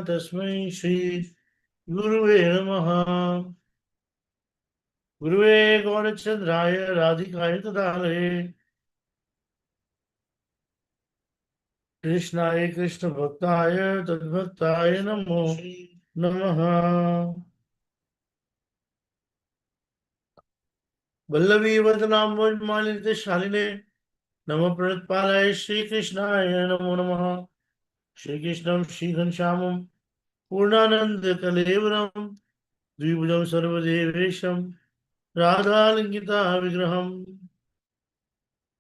Tasmai Shri Guruve Namaha. Guruve Gaurachandraya Radhikaya Tadale Krishnaya Krishna Bhaktaya Tadbhaktaya Namo Namaha. Vallavi Vadanam Malite Shaline Nama Pratpalaya Shri Krishnaya Namo Namaha. Shri Krishnam Shri Ghanshamam Purnananda Kalevaram Dvibhujam Sarvadevesham Radhalingita Vigraham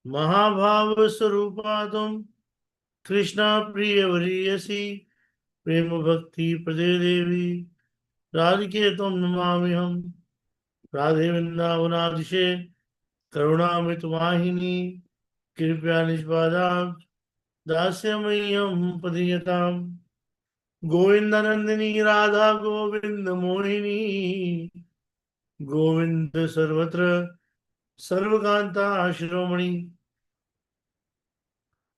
Mahabhava Sarupatam Krishna Priya Variyasi Prema Bhakti Prade Devi Radhiketam Namamiham Radhe Vrindavanadishe Karunamrit Vahini Kripya Nishpadam Dasyamyam Padiyatam Govindanandini Radha Govinda Mohini Govinda Sarvatra Sarvakanta Shiromani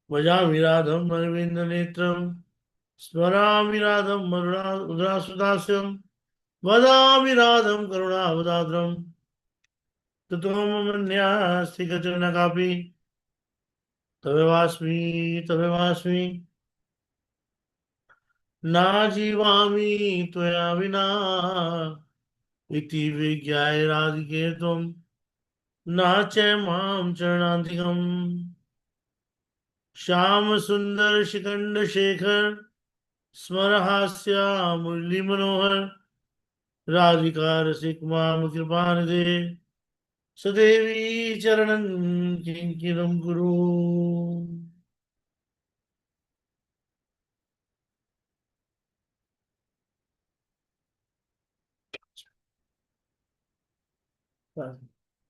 Vajami Radham Arvinda Netram Smarami Radham Udrasudasyam Vadami Radham Karunavadadram Tatomamanyasti Gachanakapi Tavevasmi Na Jivami Tvaya Vina Iti Vigyaya Radhiketum Na Chaimam Charanantikam Sham Sundar Shikanda Shekhar Smarahasya Murli Manohar Radhika Rasik Mam Kripanide Sadevi Charanan Kinkiram Guru.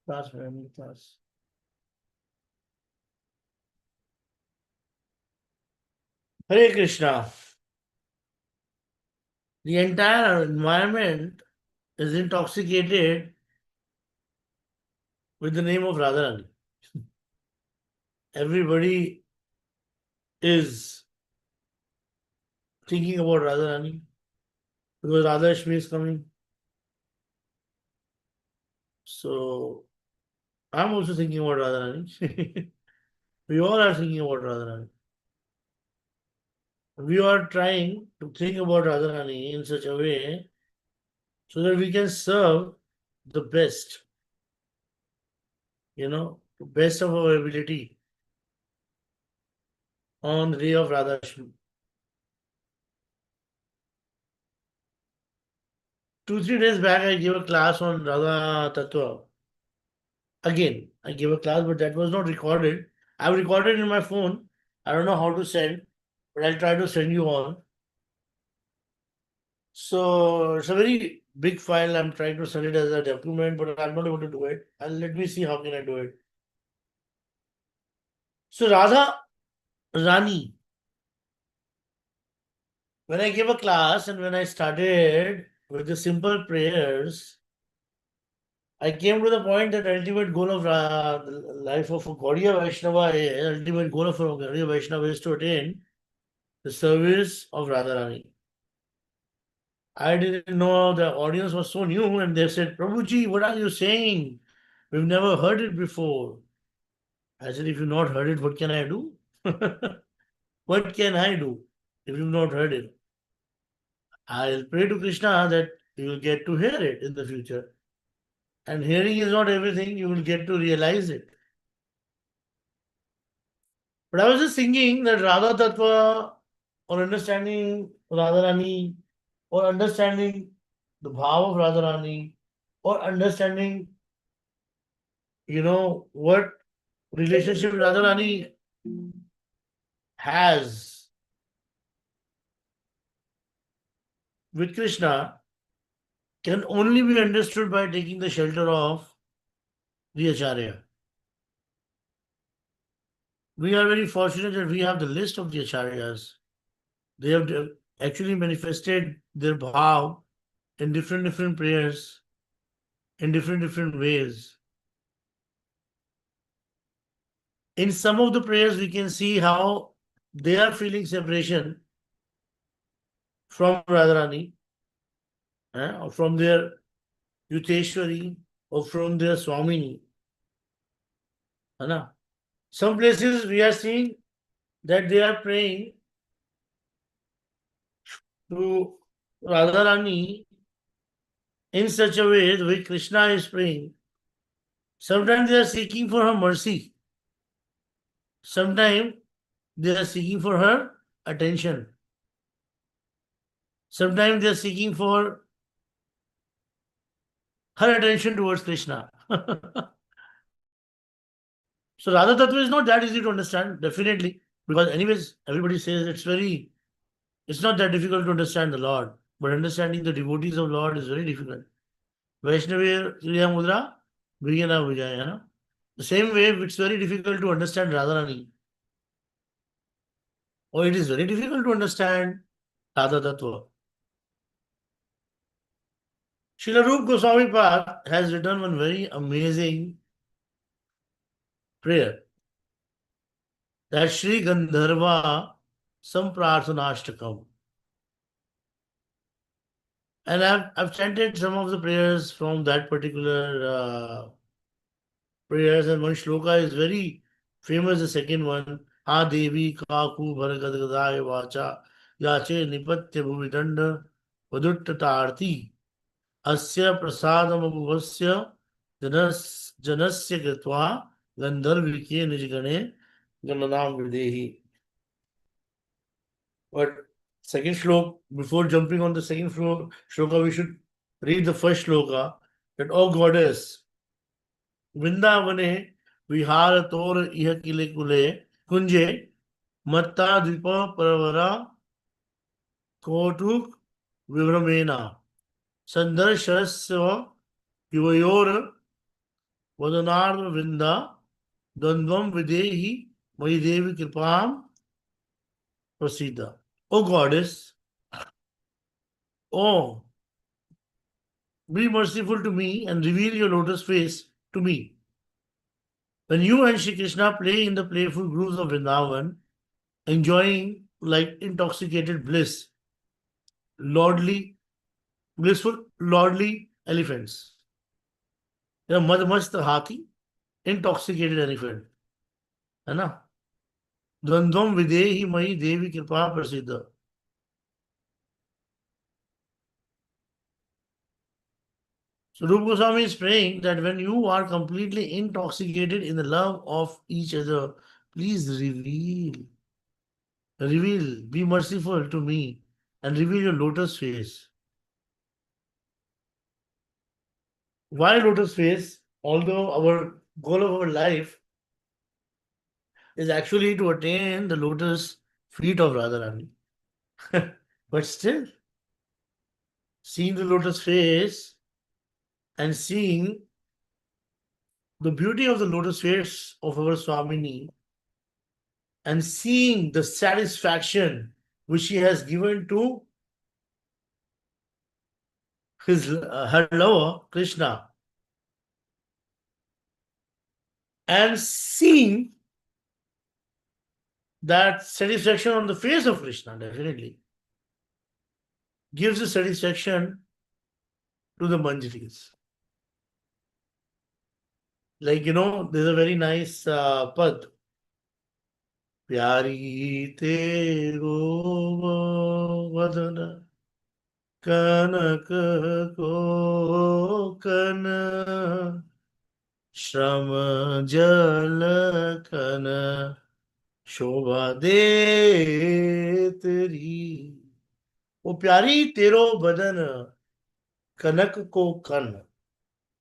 Class, family class. Hare Krishna. The entire environment is intoxicated with the name of Radharani. Everybody is thinking about Radharani because Radharashmi is coming. So I'm also thinking about Radharani. We all are thinking about Radharani. We are trying to think about Radharani in such a way so that we can serve the best, the best of our ability on the day of Radharashmi. 2-3 days back, I gave a class on Radha Tattva. Again, I gave a class, but that was not recorded. I've recorded in my phone. I don't know how to send, but I'll try to send you all. So it's a very big file. I'm trying to send it as a document, but I'm not able to do it. Let me see how can I do it. So Radha Rani. When I gave a class and when I started with the simple prayers, I came to the point that ultimate goal of the life of a Gaudiya Vaishnava, ultimate goal of a Gaudiya Vaishnava is to attain the service of Radharani. I didn't know the audience was so new and they said, Prabhuji, what are you saying? We've never heard it before. I said, if you've not heard it, what can I do? What can I do if you've not heard it? I'll pray to Krishna that you will get to hear it in the future. And hearing is not everything, you will get to realize it. But I was just thinking that Radha Tattva or understanding Radharani or understanding the bhav of Radharani or understanding, what relationship Radharani has with Krishna can only be understood by taking the shelter of the Acharya. We are very fortunate that we have the list of the Acharyas. They have actually manifested their bhav in different prayers, in different ways. In some of the prayers, we can see how they are feeling separation from Radharani, or from their Yuteshwari, or from their Swamini. Some places we are seeing that they are praying to Radharani in such a way the way Krishna is praying. Sometimes they are seeking for her mercy. Sometimes they are seeking for her attention. Sometimes they are seeking for her attention towards Krishna. So Radha Tattva is not that easy to understand, definitely. Because anyways, everybody says it's not that difficult to understand the Lord. But understanding the devotees of Lord is very difficult. Vaishnavi Kriya Mudra, Vijana Vijaya. The same way, it's very difficult to understand Radharani. Or it is very difficult to understand Radha Tattva. Srila Rupa Goswami Path has written one very amazing prayer. That Sri Gandharva Samprarthanastakam. And I've chanted some of the prayers from that particular prayers, and one shloka is very famous, the second one. Ha Devi Kaku Bharagadgadaya Vacha Yache Nipatya Bhuvidanda Vaduttatarthi Asya Prasadam Abhuvasya Janasya Gatva Gandharvike Nijgane Gananam Videhi. But second shloka, before jumping on the second shloka, we should read the first shloka. That, O goddess, Vrindavane Vihara Tor Iha Kile Kule Kunje Matta Dvipa Paravara Kotuk Vivramena Sandarshasya Yuvayor Vadanarva Vrinda Dandvam Videhi Mayidevi Kripam Prasida. O goddess, oh, be merciful to me and reveal your lotus face to me. When you and Shri Krishna play in the playful grooves of Vrindavan, enjoying like intoxicated bliss, blissful, lordly elephants. Madmast hathi, intoxicated elephant. है ना? Dvandvam videhi mayi devi kripa prasiddha. So Rupa Goswami is praying that when you are completely intoxicated in the love of each other, please reveal, be merciful to me and reveal your lotus face. Why lotus face? Although our goal of our life is actually to attain the lotus feet of Radharani. But still, seeing the lotus face and seeing the beauty of the lotus face of our Swamini and seeing the satisfaction which she has given to her lover, Krishna, and seeing that satisfaction on the face of Krishna, definitely gives a satisfaction to the Manjaris. Like, there's a very nice pad. Pyari tero vadana kanak ko kana shram jal kana shobha de teri. O pyari tero vadan kanak ko kan.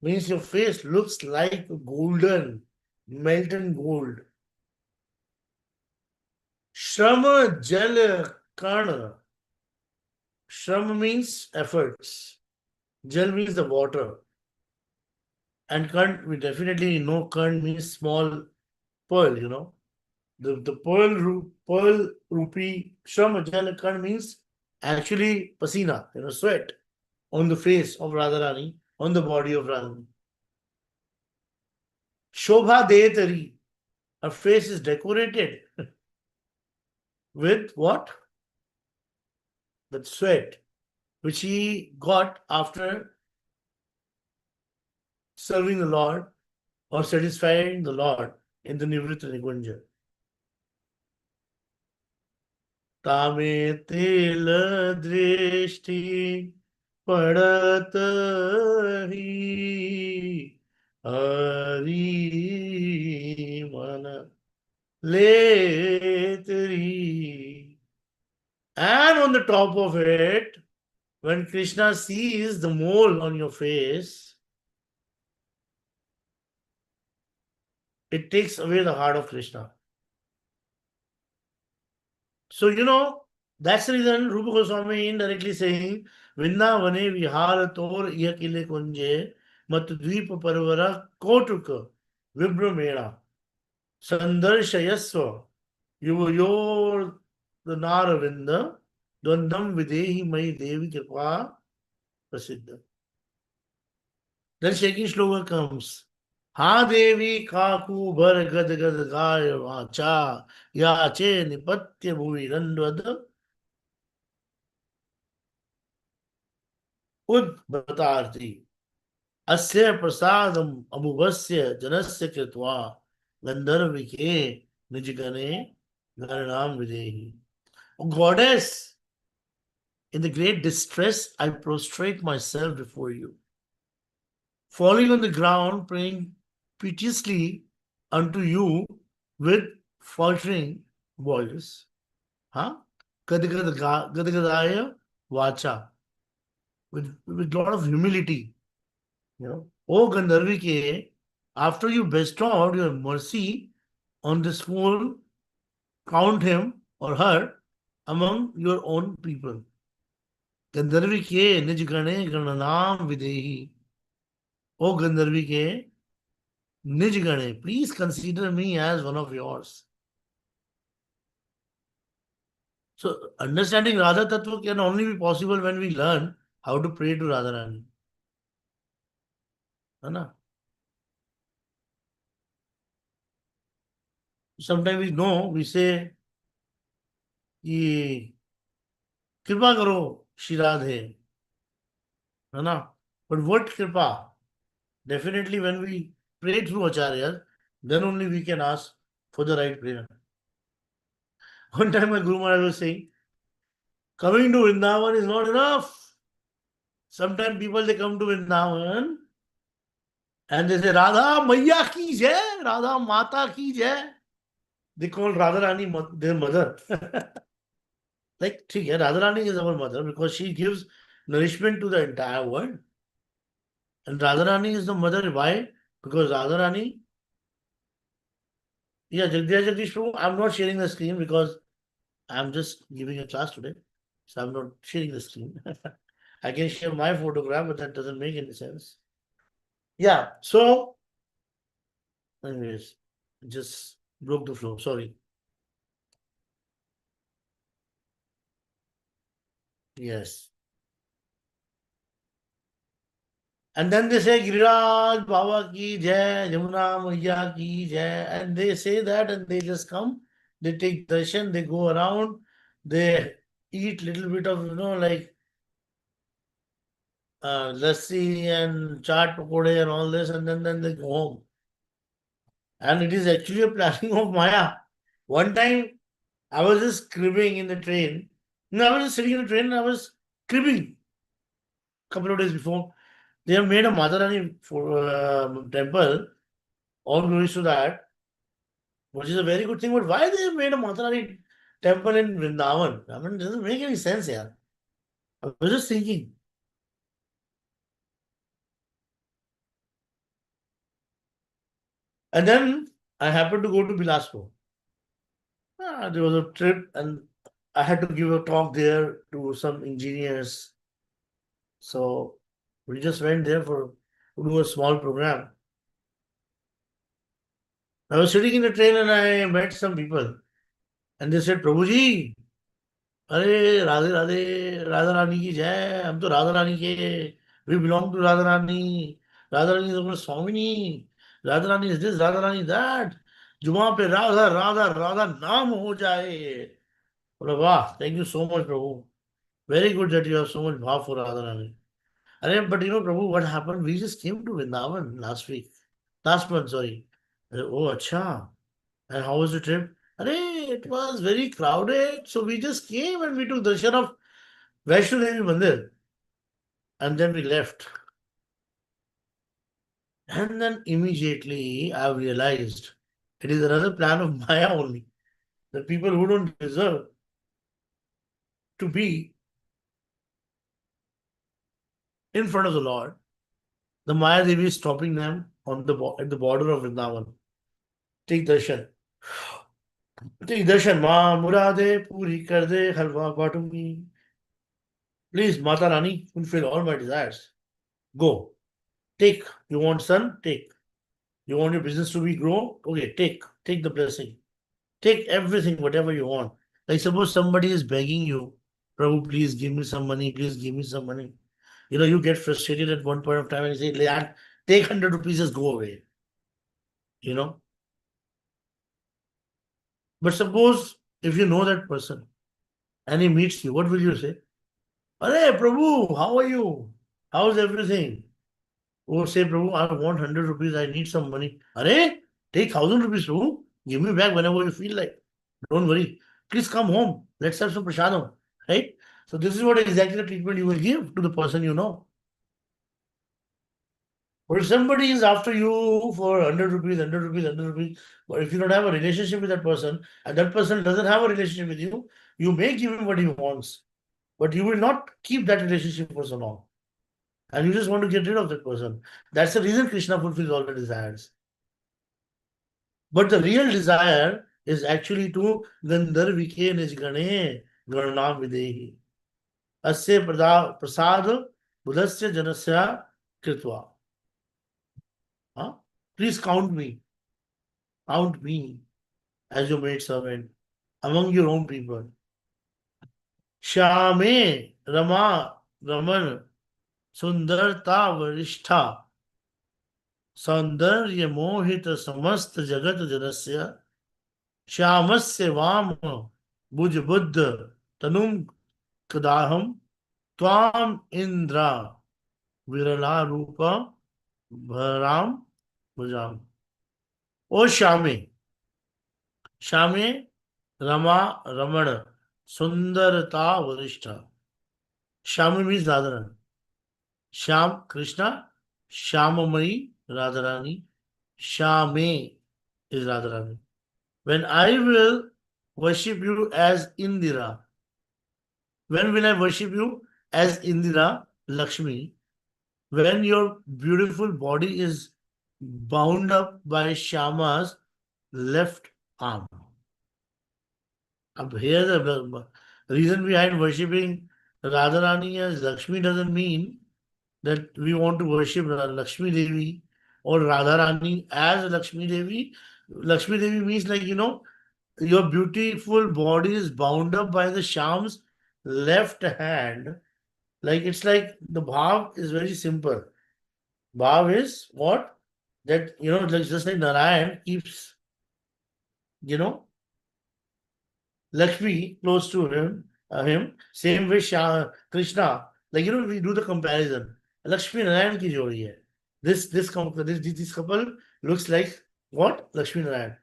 Means your face looks like golden, melted gold. Shram jal kana. Shram means efforts. Jal means the water. And kan, we definitely know kan means small pearl, The pearl rupee, shram jal kan means actually pasina, sweat on the face of Radharani, on the body of Radharani. Shobha Dehetari, her face is decorated with what? that sweat, which he got after serving the Lord or satisfying the Lord in the Nivritta Nikunja. Tame til drishti padat hi hari mana letri. And on the top of it, when Krishna sees the mole on your face, it takes away the heart of Krishna. So, that's the reason Rupa Goswami indirectly saying, Vrindavane vihara tor yakile kunje mat dvipa parvara kotuka vibramena sandarshayasva yuvayor the naravinda dvandam videhi mai devi kripa prasiddha. Then second shloka comes. Ha Devi Kaku Bhar Gad Gad Gaya Vacha Yache Nipatya Bhuvi Randvad Udbhatarti Asya Prasadam Abhuvasya Janasya Kritva Gandharvike Nijigane Garanam Videhi. O Goddess, in the great distress, I prostrate myself before you. Falling on the ground, praying piteously unto you with faltering voice. Huh? Gadagadaya Vacha. With a lot of humility. O Gandharvike, after you bestowed your mercy on this fool, count him or her among your own people. Gandharvike Nijgane Gananam Videhi. O Gandharvike, Nijgane, please consider me as one of yours. So, understanding Radha Tattva can only be possible when we learn how to pray to Radharani. Sometimes we say, कि कृपा करो श्री राधे, है ना? But what kripa? Definitely when we pray through Acharya, then only we can ask for the right prayer. One time my Guru Maharaj was saying, coming to Vrindavan is not enough. Sometimes people, they come to Vrindavan and they say, Radha Maiya ki jai, Radha Mata ki jai. They call Radharani their mother. Like, Radharani is our mother because she gives nourishment to the entire world. And Radharani is the mother. Why? Because Radharani, Jagdish Prabhu, I'm not sharing the screen because I'm just giving a class today. So I'm not sharing the screen. I can share my photograph, but that doesn't make any sense. Yeah, so, anyways, just broke the flow. Sorry. Yes. And then they say, Giriraj Baba ki jai, Jamuna Maiya ki jai. And they say that and they just come, they take darshan, they go around, they eat little bit of, like lassi and chaat pakode and all this, and then they go home. And it is actually a planning of Maya. One time, I was just cribbing in the train. No, I was just sitting in the train and I was cribbing a couple of days before. They have made a Radharani temple. All glories to that, which is a very good thing. But why they have made a Radharani temple in Vrindavan? I mean, it doesn't make any sense here. I was just thinking. And then I happened to go to Bilaspur. There was a trip and I had to give a talk there to some engineers. So we just went there to do a small program. I was sitting in the train and I met some people. And they said, Prabhuji, अरे राधे राधे राधा रानी की जय, हम तो राधा रानी के, we belong to Radha Rani, Radha Rani is our स्वामिनी, Radha Rani is this, Radha Rani that, जुमा पे राधा राधा राधा नाम हो जाए. बोला वाह, thank you so much Prabhu. Very good that you have so much bhav for Radharani. But Prabhu, what happened? We just came to Vrindavan last week. Last month, sorry. Oh, acha. And how was the trip? It was very crowded. So we just came and we took darshan of Vaishnav Devi Mandir. And then we left. And then immediately I realized it is another plan of Maya only. The people who don't deserve to be in front of the Lord, the Maya Devi is stopping them at the border of Vrindavan. Take darshan. Take darshan. Ma murade puri kar de halwa batungi. Please, Mata Rani, fulfill all my desires. Go. Take. You want son? Take. You want your business to be grow? Okay, take. Take the blessing. Take everything, whatever you want. Like suppose somebody is begging you, Prabhu, please give me some money, please give me some money. You get frustrated at one point of time and you say, "Lad, take 100 rupees, just go away." You know. But suppose if you know that person and he meets you, what will you say? Arey, Prabhu, how are you? How's everything? Oh, say, Prabhu, I want 100 rupees, I need some money. Arey, take 1,000 rupees, Prabhu. Give me back whenever you feel like. Don't worry. Please come home. Let's have some prasadam. Right? So this is what exactly the treatment you will give to the person you know. But if somebody is after you for 100 rupees, 100 rupees, 100 rupees, but if you don't have a relationship with that person and that person doesn't have a relationship with you, you may give him what he wants, but you will not keep that relationship for so long. And you just want to get rid of that person. That's the reason Krishna fulfills all the desires. But the real desire is actually to Gandharvike Nijgane Garnam Videhi. Asya Prasad Budasya Janasya Kritva. Huh? Please count me. Count me as your maid servant among your own people. Shame Rama Raman Sundarta Varishtha सौंदर्य मोहित समस्त जगत जनस्य श्यामस्य वाम भुज बुद्ध तनुम कदाहम त्वाम इंद्रा विरला रूप भराम भुजाम. ओ श्यामे, श्यामे रमा रमण सुंदरता वरिष्ठ. श्यामी means Radharani. Shyam Krishna, Shyamamai Radharani, Shyame is Radharani. When I will worship you as Indira, when will I worship you as Indira, Lakshmi? When your beautiful body is bound up by Shyama's left arm. Up here, the reason behind worshipping Radharani as Lakshmi doesn't mean that we want to worship Lakshmi Devi or Radharani as Lakshmi Devi. Lakshmi Devi means your beautiful body is bound up by the Sham's left hand. It's like the bhav is very simple. Bhav is what? That, just like Narayan keeps, Lakshmi close to him. Same way Krishna. We do the comparison. Lakshmi Narayan ki jodi hai. This couple looks like what? Lakshmi Narayan.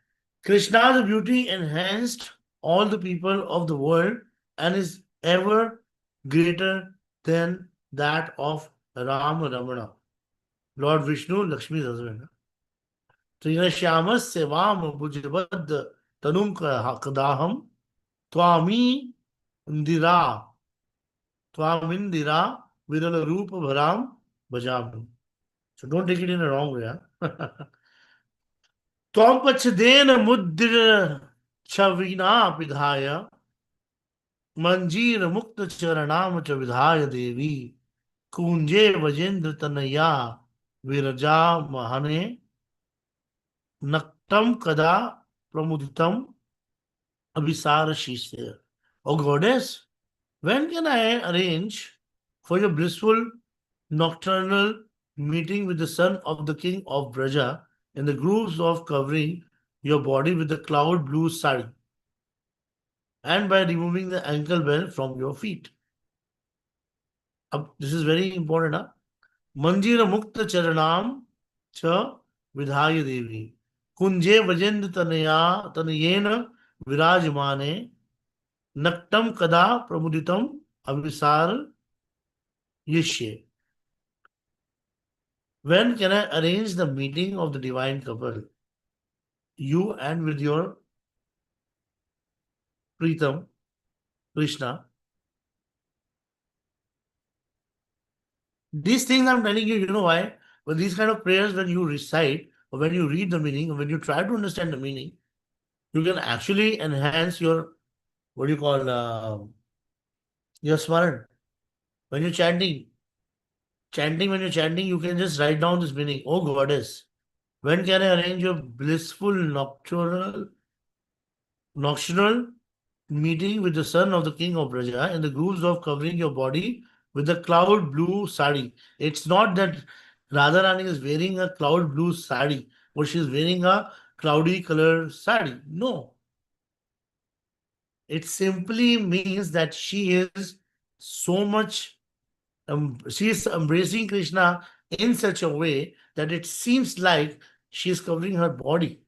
Krishna's beauty enhanced all the people of the world and is ever greater than that of Ram Ramana. Lord Vishnu, Lakshmi's husband. Trina Shyamas Sevam Bhujabad Tanum Kadaham Twami Indira Twamindira Virala Rupa Bharam Bhajam. So don't take it in a wrong way. Twam Pachadena Mudra Chavina Pidhaya Manjir Mukta Charanam Chavidhaya Devi Kunje Vajendra Tanaya Viraja Mahane Naktam Kada Pramuditam Abhisara Shishya. Oh goddess, when can I arrange for your blissful nocturnal meeting with the son of the king of Braja in the grooves of covering your body with the cloud blue sari and by removing the ankle belt from your feet? This is very important. Huh? Manjira Mukta Charanam Cha Vidhaya Devi. Kunje Vajend Tanayena Virajmane Naktam Kada Pramuditam Avisar Yishye. When can I arrange the meeting of the divine couple? You and with your Pritam, Krishna. These things I'm telling you, you know why? But these kind of prayers, when you recite, or when you read the meaning, or when you try to understand the meaning, you can actually enhance your, what do you call, your smaran. When you're when you're chanting, you can just write down this meaning. Oh goddess, when can I arrange your blissful nocturnal meeting with the son of the king of Braja in the grooves of covering your body with a cloud blue sari? It's not that Radharani is wearing a cloud blue sari, or she's wearing a cloudy color sari. No. It simply means that she is so much, she is embracing Krishna in such a way that it seems like she is covering her body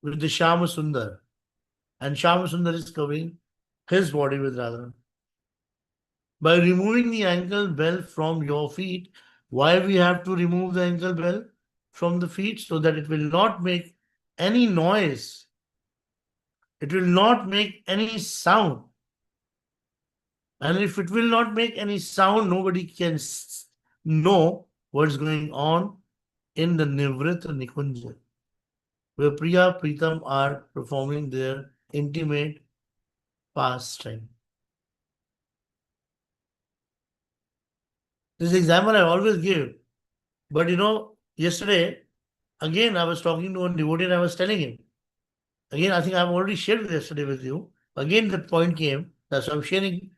with the Shama Sundar. And Shama Sundar is covering his body with Radharani. By removing the ankle bell from your feet, why we have to remove the ankle bell from the feet? So that it will not make any noise. It will not make any sound. And if it will not make any sound, nobody can know what's going on in the Nivrit Nikunja, where Priya Pritam are performing their intimate pastime. This example I always give. But yesterday, again, I was talking to one devotee and I was telling him. Again, I think I've already shared yesterday with you. Again, that point came. That's why I'm sharing.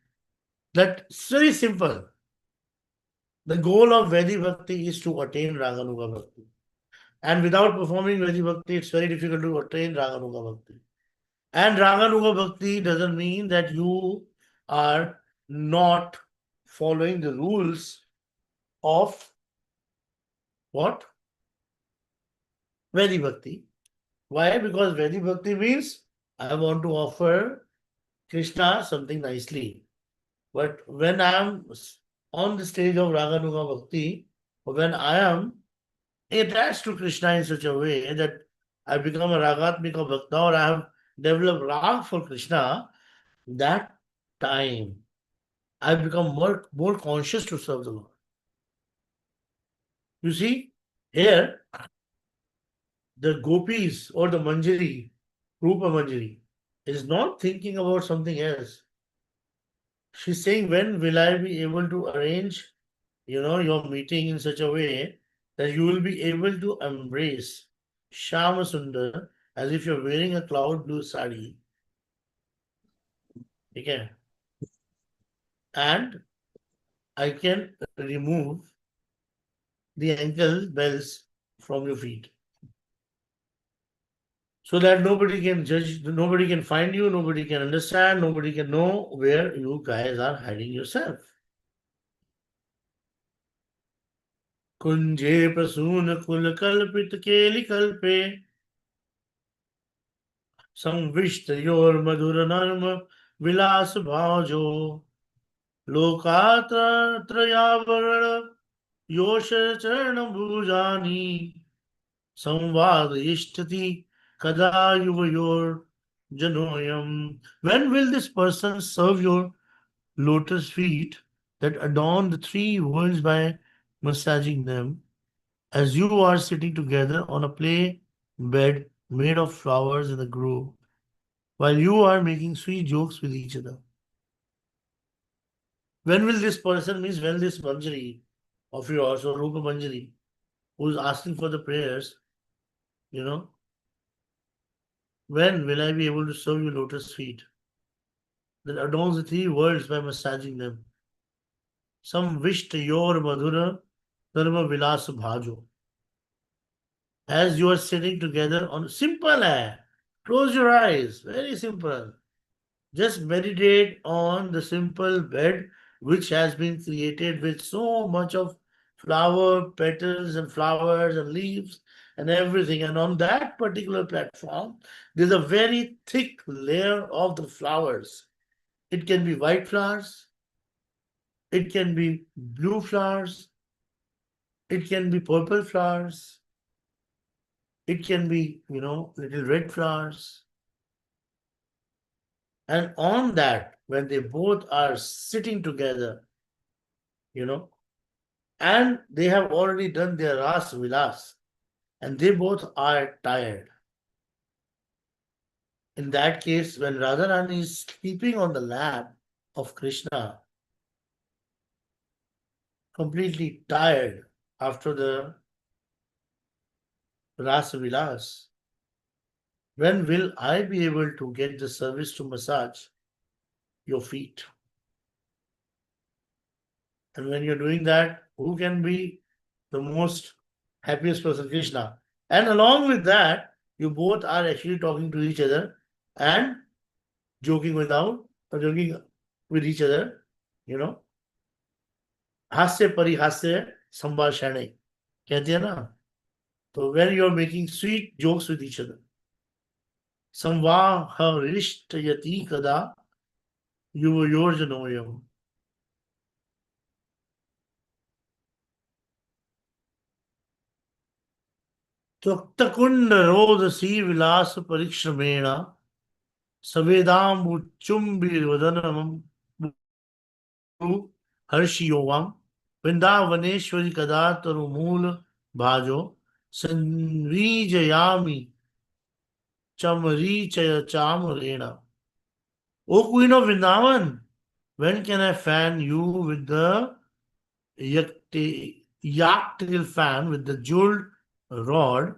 That it's very simple. The goal of Vedi Bhakti is to attain Raganuga Bhakti. And without performing Vedi Bhakti, it's very difficult to attain Raganuga Bhakti. And Raganuga Bhakti doesn't mean that you are not following the rules of what? Vedi Bhakti. Why? Because Vedi Bhakti means I want to offer Krishna something nicely. But when I am on the stage of Raganuga Bhakti, or when I am attached to Krishna in such a way that I become a Ragatmika Bhakta, or I have developed Rag for Krishna, that time I become more conscious to serve the Lord. You see, here the gopis or the Manjari, Rupa Manjari, is not thinking about something else. She's saying, when will I be able to arrange, your meeting in such a way that you will be able to embrace Shama Sundar as if you're wearing a cloud blue sari. Okay. And I can remove the ankle bells from your feet. So that nobody can judge, nobody can find you, nobody can understand, nobody can know where you guys are hiding yourself. कुंजे प्रसून कुल कल्पित केलि कल्पे संविष्ट your मधुर नर्म विलास भाजो लोकात्रयावरण योश चरण भुजानी संवाद इष्टति kada yuvayor janoyam. When will this person serve your lotus feet that adorn the three worlds by massaging them, as you are sitting together on a play bed made of flowers in the grove, while you are making sweet jokes with each other? When will this person, means when this Manjari of yours, or Rupa Manjari, who is asking for the prayers, when will I be able to serve you lotus feet that adorns the three worlds by massaging them? Some wished your madhura dharma vilas bhajo. As you are sitting together on simple close your eyes, very simple. Just meditate on the simple bed which has been created with so much of flower petals and flowers and leaves and everything. And on that particular platform, there's a very thick layer of the flowers. It can be white flowers, it can be blue flowers, it can be purple flowers, it can be, little red flowers. And on that, when they both are sitting together, and they have already done their ras vilas, and they both are tired. In that case, when Radharani is sleeping on the lap of Krishna, completely tired after the ras vilas, when will I be able to get the service to massage your feet? And when you're doing that, who can be the most happiest person? Krishna. And along with that, you both are actually talking to each other and joking joking with each other, हास्य परिहास्य संभाषणे कहते हैं ना. So when you are making sweet jokes with each other, संवाहरिष्टयति kada युवयोर्जनोयम्. त्वक्तकुंड रोदसी विलास परिश्रमेण सवेदाम्बुचुम्बिवदनम् हर्षियोवाम वृंदावनेश्वरी कदा तरुमूल भाजो संवीजयामि चमरीचय चामरेण. O Queen of Vrindavan, when can I fan you with the yak-tail fan with the jeweled rod?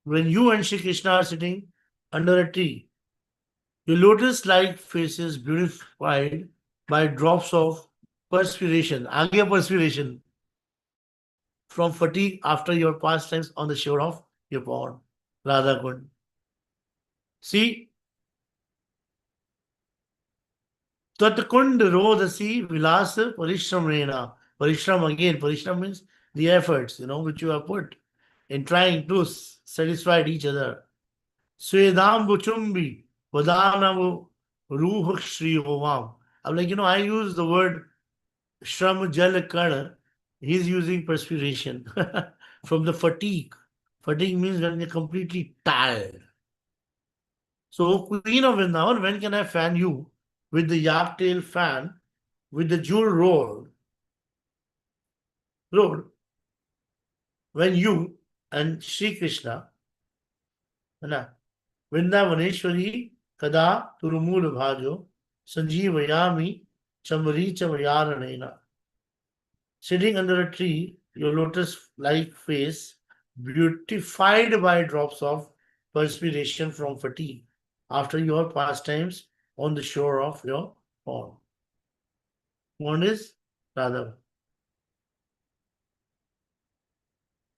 When you and Shri Krishna are sitting under a tree, your lotus-like faces beautified by drops of perspiration, agya perspiration, from fatigue after your pastimes on the shore of your pond, Radha Kund. See, Tatkund Rodasi Vilasa Parishramrena. Parishram again, Parishram means the efforts, which you have put in trying to satisfy each other. Swedam Buchumbi, Vadanavu Ruh Shri Hovam. I'm like, I use the word Shram Jal Kana. He's using perspiration from the fatigue. Fatigue means when you're completely tired. So, Queen of Vrindavan, when can I fan you with the yak tail fan with the jewel road? When you and Sri Krishna, Vrindavaneshwari kada turumul bhajo sanjeevayami chamari chamayaranena. Sitting under a tree, your lotus-like face, beautified by drops of perspiration from fatigue after your pastimes on the shore of your pond. Pond is Radha.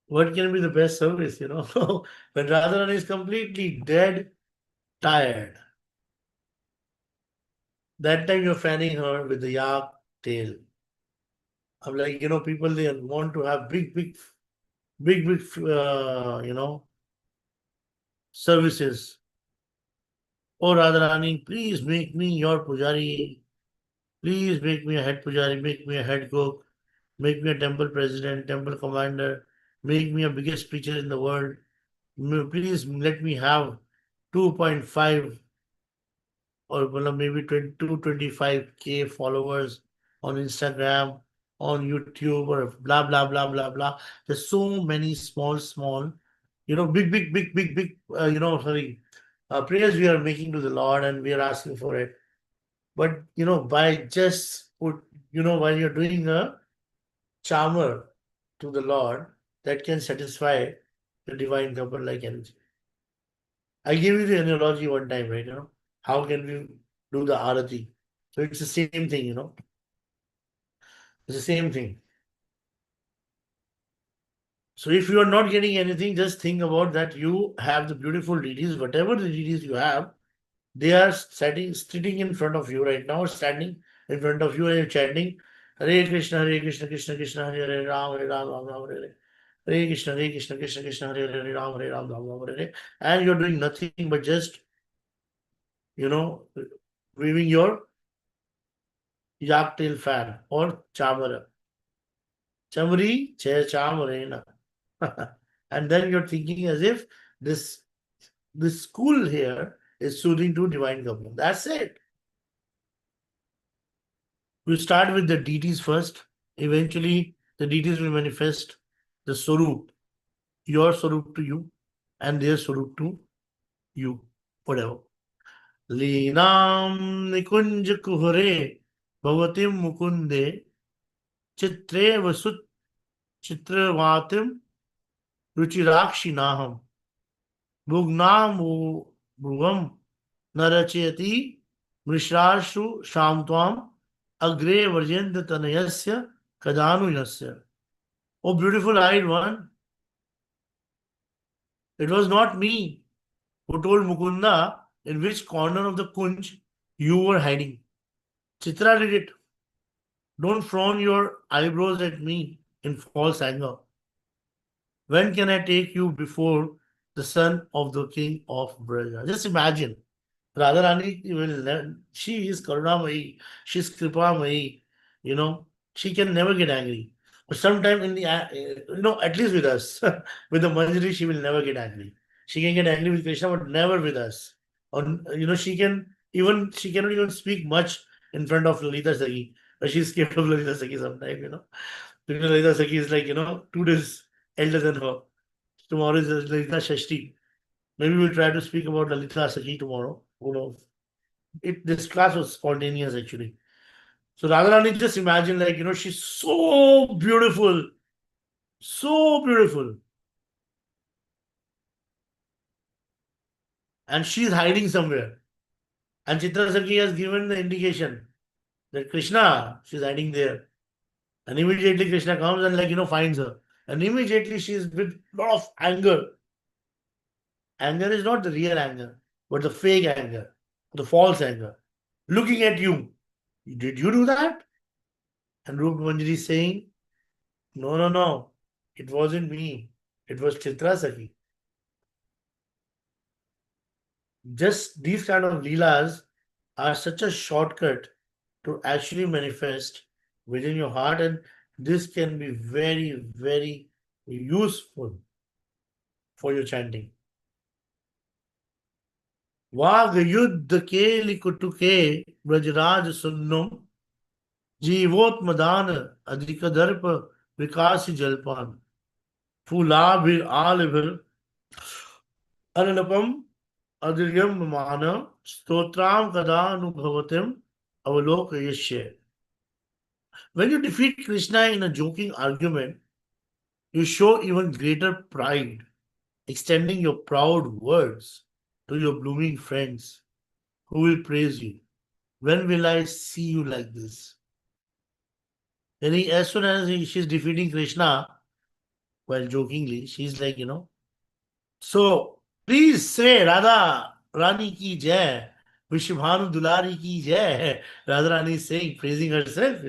What can be the best service, when Radharani is completely dead, tired. That time you're fanning her with the yak tail. I'm like, people, they want to have big, services. Oh, Radharani, please make me your pujari. Please make me a head pujari, make me a head cook, make me a temple president, temple commander, make me a biggest preacher in the world. Please let me have 2.5 or maybe 225K followers on Instagram, on YouTube, or blah, blah, blah, blah, blah. There's so many small, big, prayers we are making to the Lord and we are asking for it. But, by just while you're doing a charmer to the Lord, that can satisfy the divine couple like energy. I gave you the analogy one time, right? How can we do the arati? So it's the same thing, It's the same thing. So if you are not getting anything, just think about that you have the beautiful deities, whatever the deities you have, They are sitting in front of you right now, standing in front of you, and you're chanting Hare Krishna, Hare Krishna, Krishna Krishna, Hare Hare, Ram, Ram Ram, Hare Hare. Hare Krishna, Hare Krishna, Krishna Krishna, Hare Hare, Hare Ram, Ram, Hare Hare. And you're doing nothing but just, you know, waving your yak tail fan or chamara. Chamari, che chamarena. And then you're thinking as if this this school here is soothing to divine government. That's it. We start with the deities first. Eventually, the deities will manifest the Swarup, your Swarup to you, and their Swarup to you, whatever. Leenam Nikunja Kuhare Bhavatim Mukunde Chitre Vasut Chitravatim Ruchirakshi Naham Bhugnam Bhugam Narachayati Mrishrashu Shamtvam Agre Varjendra Tanayasya Kadanu Yasya. Oh, beautiful eyed one, it was not me who told Mukunda in which corner of the Kunj you were hiding. Chitra did it. Don't frown your eyebrows at me in false anger. When can I take you before the son of the king of Braja? Just imagine. Radharani she is Karunamayi, she is Kripamayi, she can never get angry. But sometime in the, at least with us, with the Manjari, she will never get angry. She can get angry with Krishna, but never with us. Or, she cannot even speak much in front of Lalita Sakhi, but she's scared of Lalita Sakhi sometimes. Because Lalita Sakhi is like, 2 days elder than her. Tomorrow is Lalita Shashti. Maybe we'll try to speak about Lalita Sakhi tomorrow. Who knows? This class was spontaneous actually. So Radharani, just imagine, she's so beautiful. So beautiful. And she's hiding somewhere. And Chitra Sakhi has given the indication that Krishna, she's hiding there. And immediately Krishna comes and finds her. And immediately she is with a lot of anger. Anger is not the real anger, but the fake anger, the false anger. Looking at you. Did you do that? And Rupa Manjari is saying, no, no, no. It wasn't me. It was Chitra Sakhi. Just these kind of leelas are such a shortcut to actually manifest within your heart, and this can be very, very useful for your chanting. Vag yuddha ke likutuke brajraj sunnum जीवोत Madan अधिक दर्प विकास जलपान फूलाभिर आलभिर अनलपम अदिर्यम मान स्तोत्राम कदानुभवतिम अवलोकयिष्ये. When you defeat Krishna in a joking argument, you show even greater pride, extending your proud words to your blooming friends who will praise you. When will I see you like this? And as soon as she's defeating Krishna, while jokingly, she's like, so please say Radha Rani ki jai, Vishwabhanu Dulari ki jai. Radharani is saying, praising herself,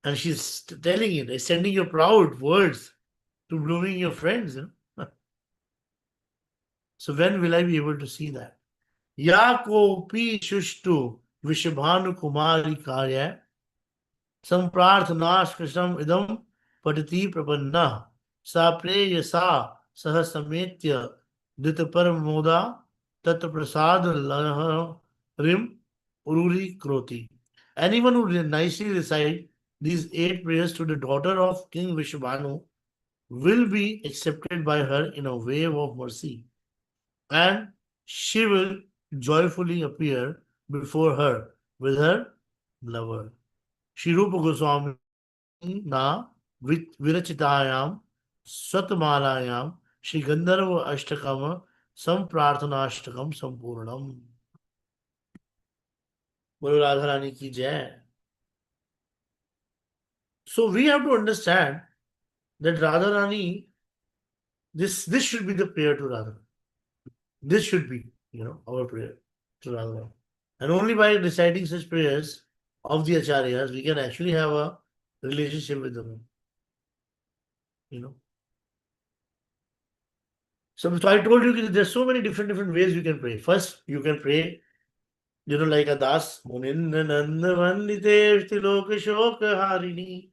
and she's telling it, sending your proud words to blooming your friends. So when will I be able to see that? Ya ko pi shushtu Vishwabhanu Kumari karya Samprarthanastakam idam padati prapanna sa preyasa sah sametya ditaparmoda tatra prasad rim ururi kroti. Anyone who nicely recite these 8 prayers to the daughter of King Vishwabhanu will be accepted by her in a wave of mercy, and she will joyfully appear before her with her lover. Sri Rupa Goswami na virachitayam swatmalayam Shri Gandharva Ashtakam Samprarthanastakam Sampurnam. Bolo Radharani ki jai. So we have to understand that Radharani, this should be the prayer to Radharani. This should be. our prayer to Radharani. And only by reciting such prayers of the acharyas, we can actually have a relationship with them. So I told you there's so many different ways you can pray. First, you can pray, like a das, Muninda Nanda Vandite Shtiloka Shoka Harini,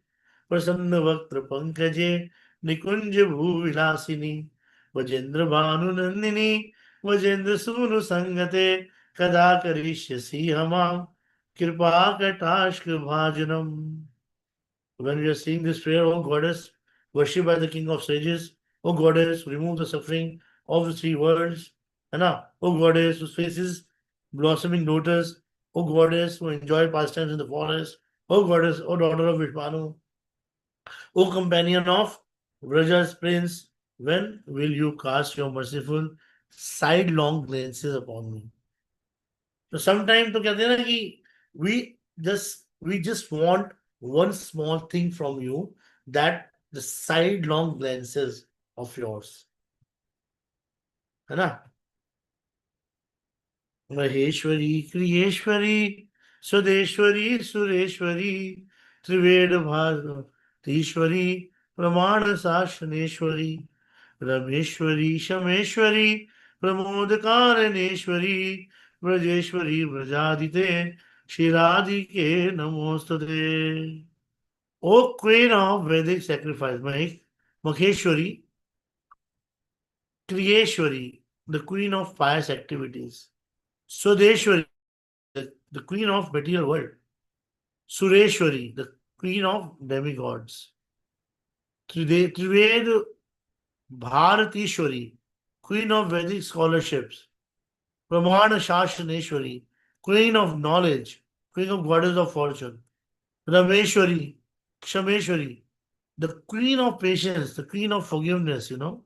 Prasanna Vaktra Pankaje, Nikunja Bhuvilasini, Vajendra Bhanu Nandini, Vajendra Sunu Sangate, Kada Karishyasi Hamam, Kripa Katashka Bhajanam. When we are seeing this prayer, O Goddess, worshipped by the King of Sages, O Goddess, remove the suffering of the three worlds. O Goddess, whose face is blossoming lotus, O Goddess, who enjoy pastimes in the forest, O Goddess, O daughter of Vishnu, O companion of Vraja's prince, when will you cast your merciful sidelong glances upon me? So sometimes तो कहते हैं ना कि we just want one small thing from you, that the sidelong glances of yours, है ना? महेश्वरी क्रियेश्वरी सुदेश्वरी सुरेश्वरी त्रिवेद भारतीश्वरी प्रमाण शासनेश्वरी रमेश्वरी शमेश्वरी प्रमोद कारणेश्वरी ब्रजेश्वरी ब्रजादिते शिरादिके नमोस्तुते. O queen of Vedic sacrifice, Maheshwari, Kriyeshwari, the queen of pious activities, Sudeshwari, the queen of material world, Sureshwari, the queen of demigods, Trived Bharatishwari, queen of Vedic scholarships, Pramana Shashaneshwari, queen of knowledge, queen of goddess of fortune, Rameshwari, Kshameshwari, the queen of patience, the queen of forgiveness, Pramod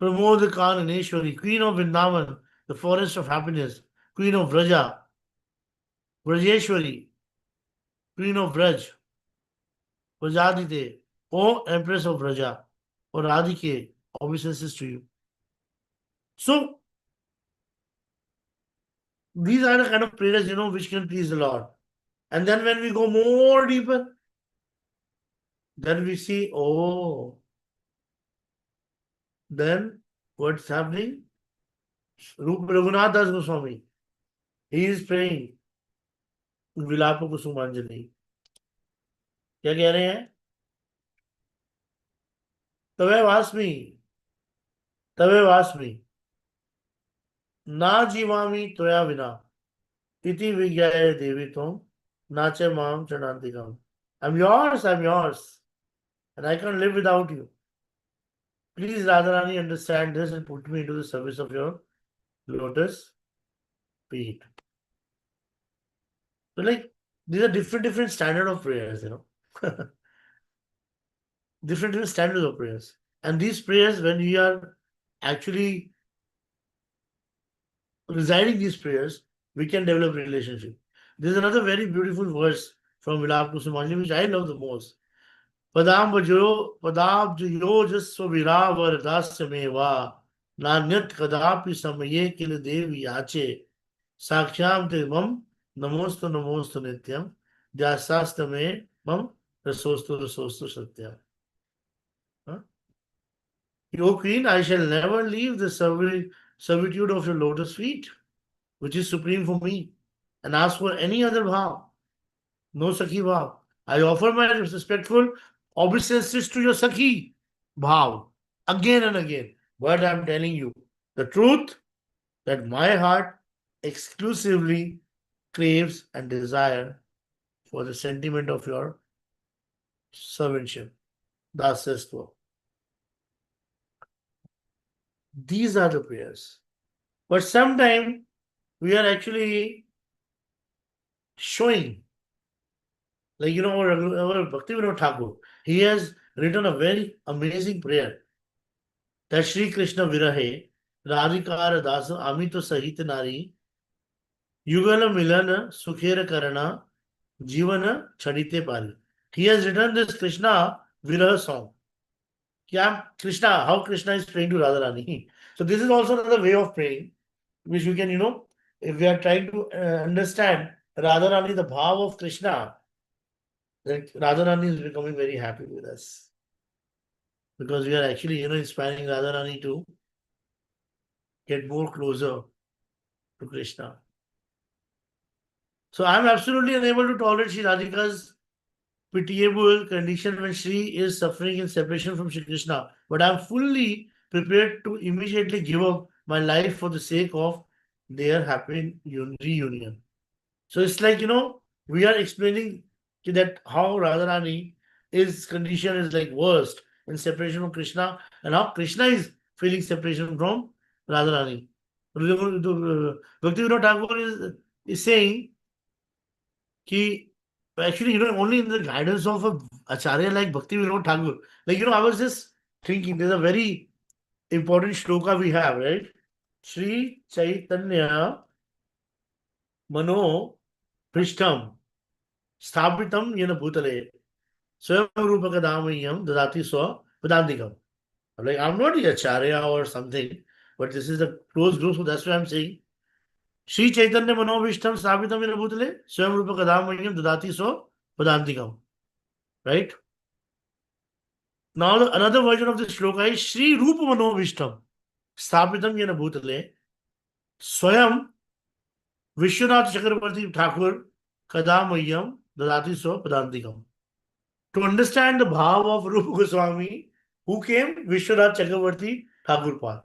Karaneshwari, queen of Vrindavan, the forest of happiness, queen of Vraja, Vrajeshwari, queen of Vraj, Vrajadite, O empress of Vraja, or Radhike, obeisances to you. So, these are the kind of prayers, which can please the Lord. And then when we go more deeper, then we see, then what's happening? Rupa Goswami, he is praying Vilapa Kusumanjali. क्या कह रहे हैं? तवे वास्मी ना जीवामी त्वया विना इति विज्ञाय देवी तुम नाचे माम चरणांतिकम. I'm yours, and I can't live without you. Please, Radharani, understand this and put me into the service of your lotus feet. So, these are different standard of prayers, different standards of prayers. And these prayers, when we are actually reciting these prayers, we can develop relationship. There's another very beautiful verse from Vilapa Kusumanjali, which I love the most. पदाब्जयोजस्व विरावरदास्य मेवा नान्यत कदापि समये किल देवी याचे साक्ष्याम ते मम नमोस्तु नित्यम जासास्त में मम रसोस्तु सत्यम. O Queen, I shall never leave the servitude of your lotus feet, which is supreme for me, and ask for any other bhav. No Sakhi bhav. I offer my respectful obeisances to your Sakhi bhav again and again. But I'm telling you the truth, that my heart exclusively craves and desire for the sentiment of your servantship, dasastva. These are the prayers. But sometimes we are actually showing, our Bhakti Vinod Thakur, he has written a very amazing prayer. That Shri Krishna Virahe, Radhikara Dasa Amito Sahita Nari, Yugala Milana Sukhera Karana, Jivana Chadite Pari. He has written this Krishna Viraha song. Krishna, how Krishna is praying to Radharani. So this is also another way of praying, which we can, if we are trying to understand Radharani, the bhav of Krishna, that Radharani is becoming very happy with us. Because we are actually, inspiring Radharani to get more closer to Krishna. So I'm absolutely unable to tolerate Sri Radhika's pitiable condition when Sri is suffering in separation from Sri Krishna. But I'm fully prepared to immediately give up my life for the sake of their happy reunion. So it's like, we are explaining that how Radharani, his condition is like worst in separation from Krishna, and how Krishna is feeling separation from Radharani. Bhakti Vinod Thakur is saying Ki actually, only in the guidance of a Acharya like Bhakti Vinod Thakur. Like, I was just thinking, there's a very important shloka we have, right? Sri Chaitanya Mano Prishtam Sthapitam Yena Bhutale Swayam Rupakadamayam Dadati Swa Vedantikam. Like, I'm not the Acharya or something, but this is a close group, so that's why I'm saying Sri Chaitanya Manobhishtam Sthapitam Yena Bhutale Swayam Rupakadamayam Dadati Swa Vedantikam. Right? Now, another version of this shloka is Sri Rupa Manobhishtam Sthapitam Yena Bhutale Swayam Vishwanath Chakravarti Thakur Kadamayam Dadati So Padantikam. To understand the bhav of Rupa Goswami, who came? Vishwanath Chakravarti Thakur Pad.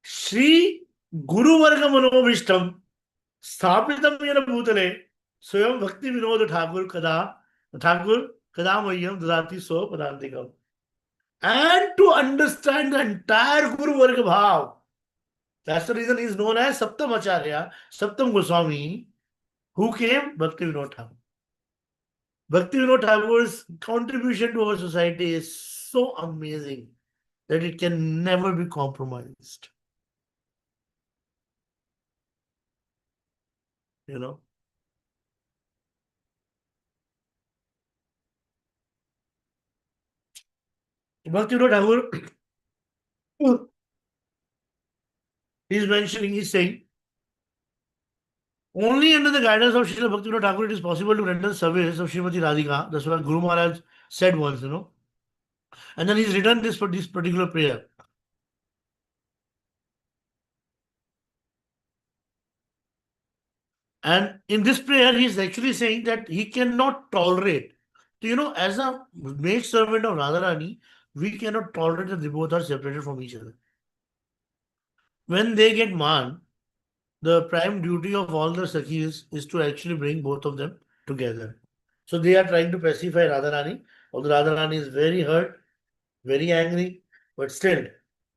Sri Guru Varga Manobhishtam Sthapitam Yena Bhutale Swayam Bhakti Vinod Thakur Kadamayam Dadati So Padantikam. And to understand the entire Guru Varga Bhav. That's the reason he is known as Saptam Acharya, Saptam Goswami, who came? Bhakti Vinod Thakur. Bhakti Vinod Thakur's contribution to our society is so amazing that it can never be compromised. Bhakti Vinod Thakur, he's saying, only under the guidance of Srila Bhakti Vinod Thakur it is possible to render service of Srimati Radhika. That's what Guru Maharaj said once, And then he's written this for this particular prayer. And in this prayer, he's actually saying that he cannot tolerate. So, as a maid servant of Radharani, we cannot tolerate that they both are separated from each other. When they get man, the prime duty of all the Sakhis is to actually bring both of them together. So they are trying to pacify Radharani. Although Radharani is very hurt, very angry, but still,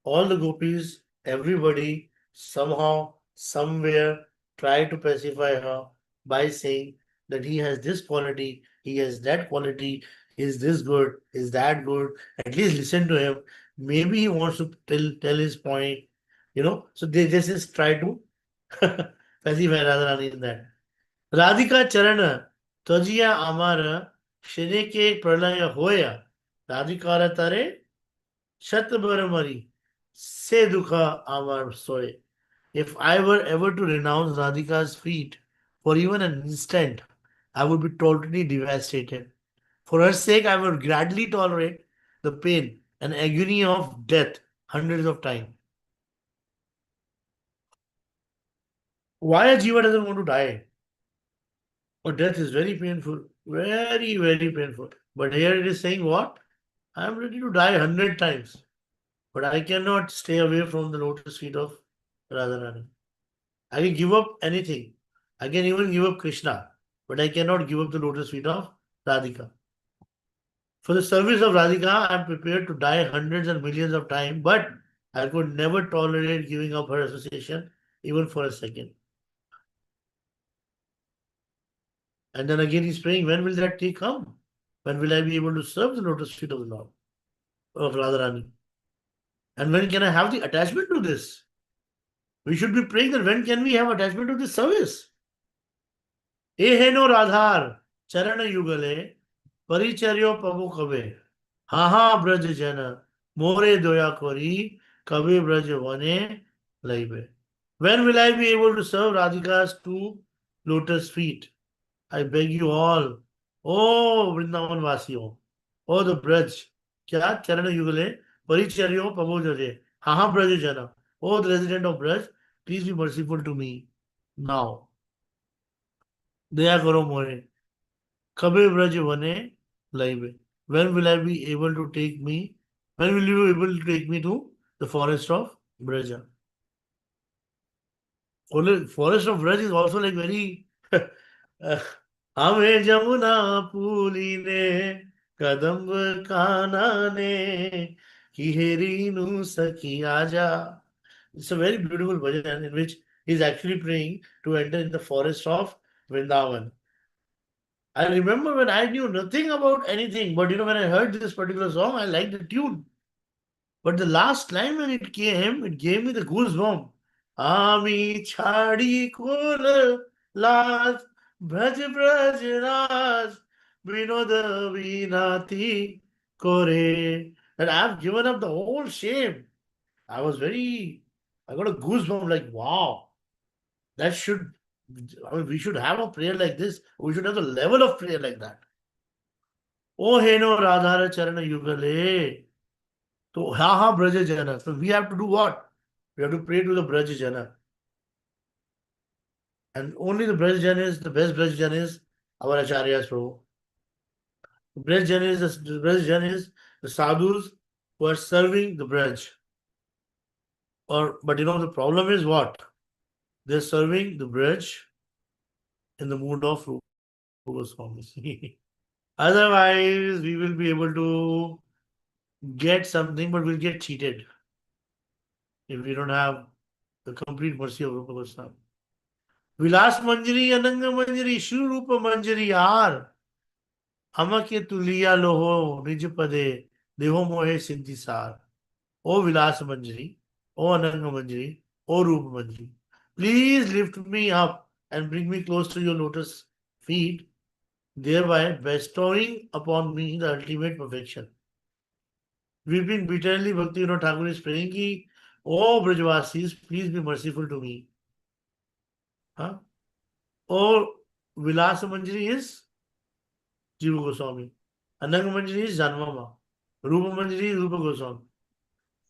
all the gopis, everybody, somehow, somewhere, try to pacify her by saying that he has this quality, he has that quality, is this good, is that good, at least listen to him. Maybe he wants to tell his point, So they just try to pacify Radharani in that. Radhika Charana, Tajiya Amara, Shrike Pralaya Hoya, Radhikara Tare, Shatbaramari, Se Dukha Amar Soy. If I were ever to renounce Radhika's feet for even an instant, I would be totally devastated. For her sake, I would gladly tolerate the pain and agony of death hundreds of times. Why a jiva doesn't want to die? Oh, death is very painful, very, very painful. But here it is saying what? I am ready to die 100 times. But I cannot stay away from the lotus feet of Radharani. I can give up anything. I can even give up Krishna. But I cannot give up the lotus feet of Radhika. For the service of Radhika, I am prepared to die hundreds and millions of times. But I could never tolerate giving up her association even for a second. And then again he's praying, when will that day come? When will I be able to serve the lotus feet of the Lord, of Radharani? And when can I have the attachment to this? We should be praying that when can we have attachment to this service? Eheno Radhar, Charana Yugale, Paricharyo Pabu Kabe, Haha Braj Jana, More doya kori, kabe braj vane laibe. When will I be able to serve Radhika's two lotus feet? I beg you all. Oh, Vrindavan Vasio. Oh, the Braj. Kya? Charana Yugale. Paricharyo Pabodare. Haha Braj Jana. Oh, the resident of Braj, please be merciful to me. Now. Daya Karo More. Kabe Braj Vane Laibe. When will I be able to take me? When will you be able to take me to the forest of Braja? Forest of Braj is also like very हमें जमुना पूली ने कदम्ब काना ने किहेरीनु सखी आजा. It's a very beautiful bhajan in which he's actually praying to enter in the forest of Vrindavan. I remember when I knew nothing about anything, but when I heard this particular song, I liked the tune. But the last line when it came, it gave me the goosebump. Ami chadi kul laz braj braj raj vinod vinati kore. And I've given up the whole shame. I got a goosebump like, wow, that should, we should have a prayer like this. We should have a level of prayer like that. Oh, heno Radhara Charana Yugale. So, ha Braja Jana. So, we have to do what? We have to pray to the Braja Jana. And only the best Braja Jana is our Acharyas Prabhu. The Braja Jana is the sadhus who are serving the Braj. But the problem is what? They're serving the Braj in the mood of Rupa Goswami. Otherwise, we will be able to get something, but we'll get cheated if we don't have the complete mercy of Rupa Goswami. विलास मंजरी अनंग मंजरी श्री रूप मंजरी यार हमके तुलिया लोहो निज पदे देहो मोहे सिद्धि सार. ओ विलास मंजरी, ओ अनंग मंजरी, ओ रूप मंजरी, please lift me up and bring me close to your lotus feet, thereby bestowing upon me the ultimate perfection. Weeping bitterly, Bhakti Vinod Thakur is praying ki, oh Brajvasis, please be merciful to me. Huh? Or Vilasa Manjari is Jiva Goswami. Ananga Manjari is Janmama. Rupa Manjari is Rupa Goswami.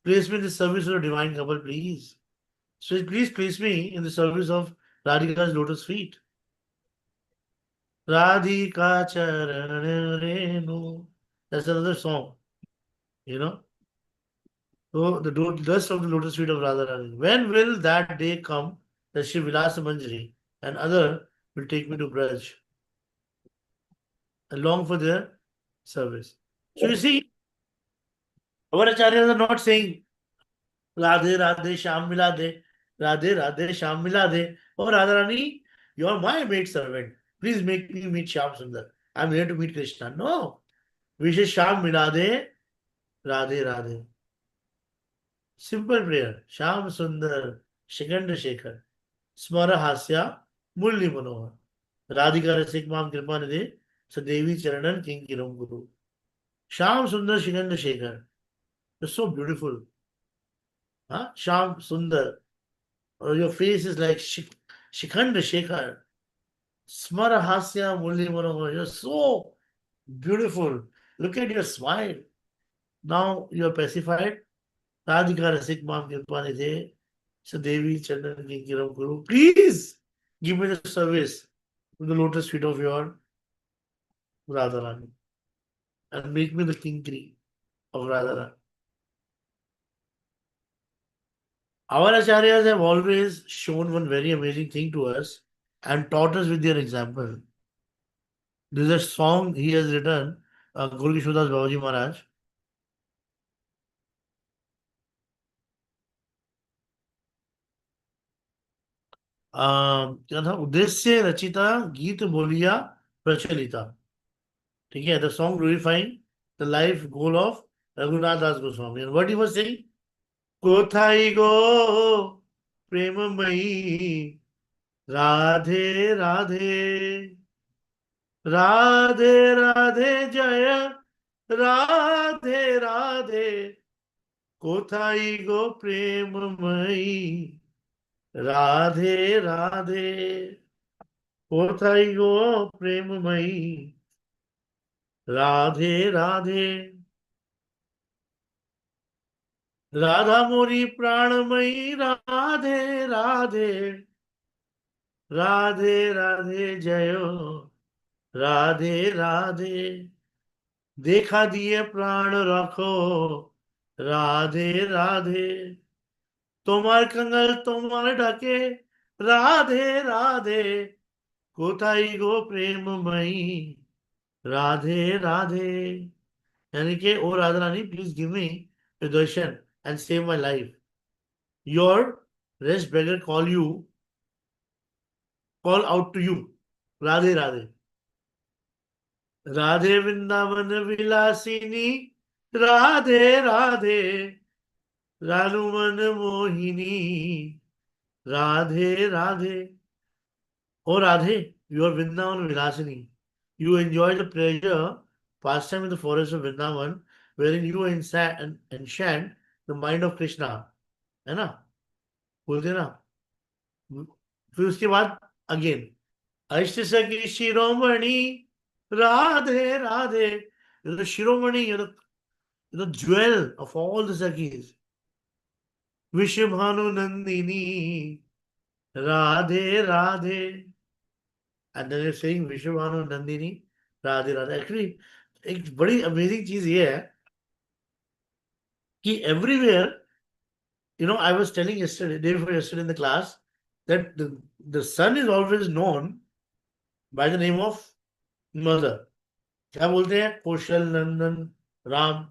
Place me in the service of the divine couple, please. So please place me in the service of Radhika's lotus feet. Radhika Charan Renu. That's another song, you know. So the dust of the lotus feet of Radharani. When will that day come that Shri Vilasa Manjari and other will take me to Braj along for their service? So you see, our acharyas are not saying Radhe Radhe Sham Mila De, Radhe Radhe Sham Mila De. Oh Radharani, you are my maid servant. Please make me meet Sham Sundar. I'm here to meet Krishna. No. We say Sham Mila De, Radhe Radhe. Simple prayer. Sham Sundar, Shikanda Shekhar. Smara Hasya, Mulli Manohar. Radhika Rasik Mam Kripanidhe, Sadevi Charanan King Kiram Guru. Sham Sundar Shikanda Shekhar. You're so beautiful. Huh? Sham Sundar. Your face is like Shikhanda Shekhar. Smara Hasya Mulli Manohar. You're so beautiful. Look at your smile. Now you're pacified. Radhika Rasik Mam Kripanidhe, Sadevi Charanan King Kiram Guru. Please give me the service with the lotus feet of your Radharani and make me the kingri of Radharani. Our acharyas have always shown one very amazing thing to us and taught us with their example. This is a song he has written, Guru Kishodas Babaji Maharaj. क्या था? उद्देश्य रचिता गीत बोलिया प्रचलिता. ठीक है, the song glorifying the life goal of Raghunath Das Goswami. And what he was saying? कोथाई गो प्रेममयी राधे राधे राधे राधे जय राधे राधे कोथाई गो प्रेममयी राधे राधे कोथाई गो प्रेममयी राधे राधे राधा मोरी प्राणमयी राधे राधे राधे राधे जयो राधे राधे देखा दिए प्राण रखो राधे राधे তোমার कंगल তোমার ডাকে राधे राधे कोथाई गो प्रेममयी राधे राधे यानी कि ओ Radha Rani please give me a darshan and save my life. Your rest beggar call out to you. Radhe Radhe Radhe Vrindavan विलासिनी राधे राधे रानुमन मोहिनी Radhe Radhe Oh Radhe, you are Vrindavan Vilasini. You enjoy the pleasure, pastime in the forest of Vrindavan, wherein you enchant the mind of Krishna. है ना? बोलते ना? फिर उसके बाद again, अष्ट सखी शिरोमणि Radhe Radhe. You're the Shiromani, you're the jewel of all the Sakhis. Vishwabhanu Nandini Radhe Radhe. And then you're saying Vishwabhanu Nandini Radhe Radhe. Actually, एक बड़ी अमेजिंग चीज ये है कि everywhere, I was telling yesterday, day before yesterday in the class, that the son is always known by the name of mother. क्या बोलते हैं? कौशल नंदन राम,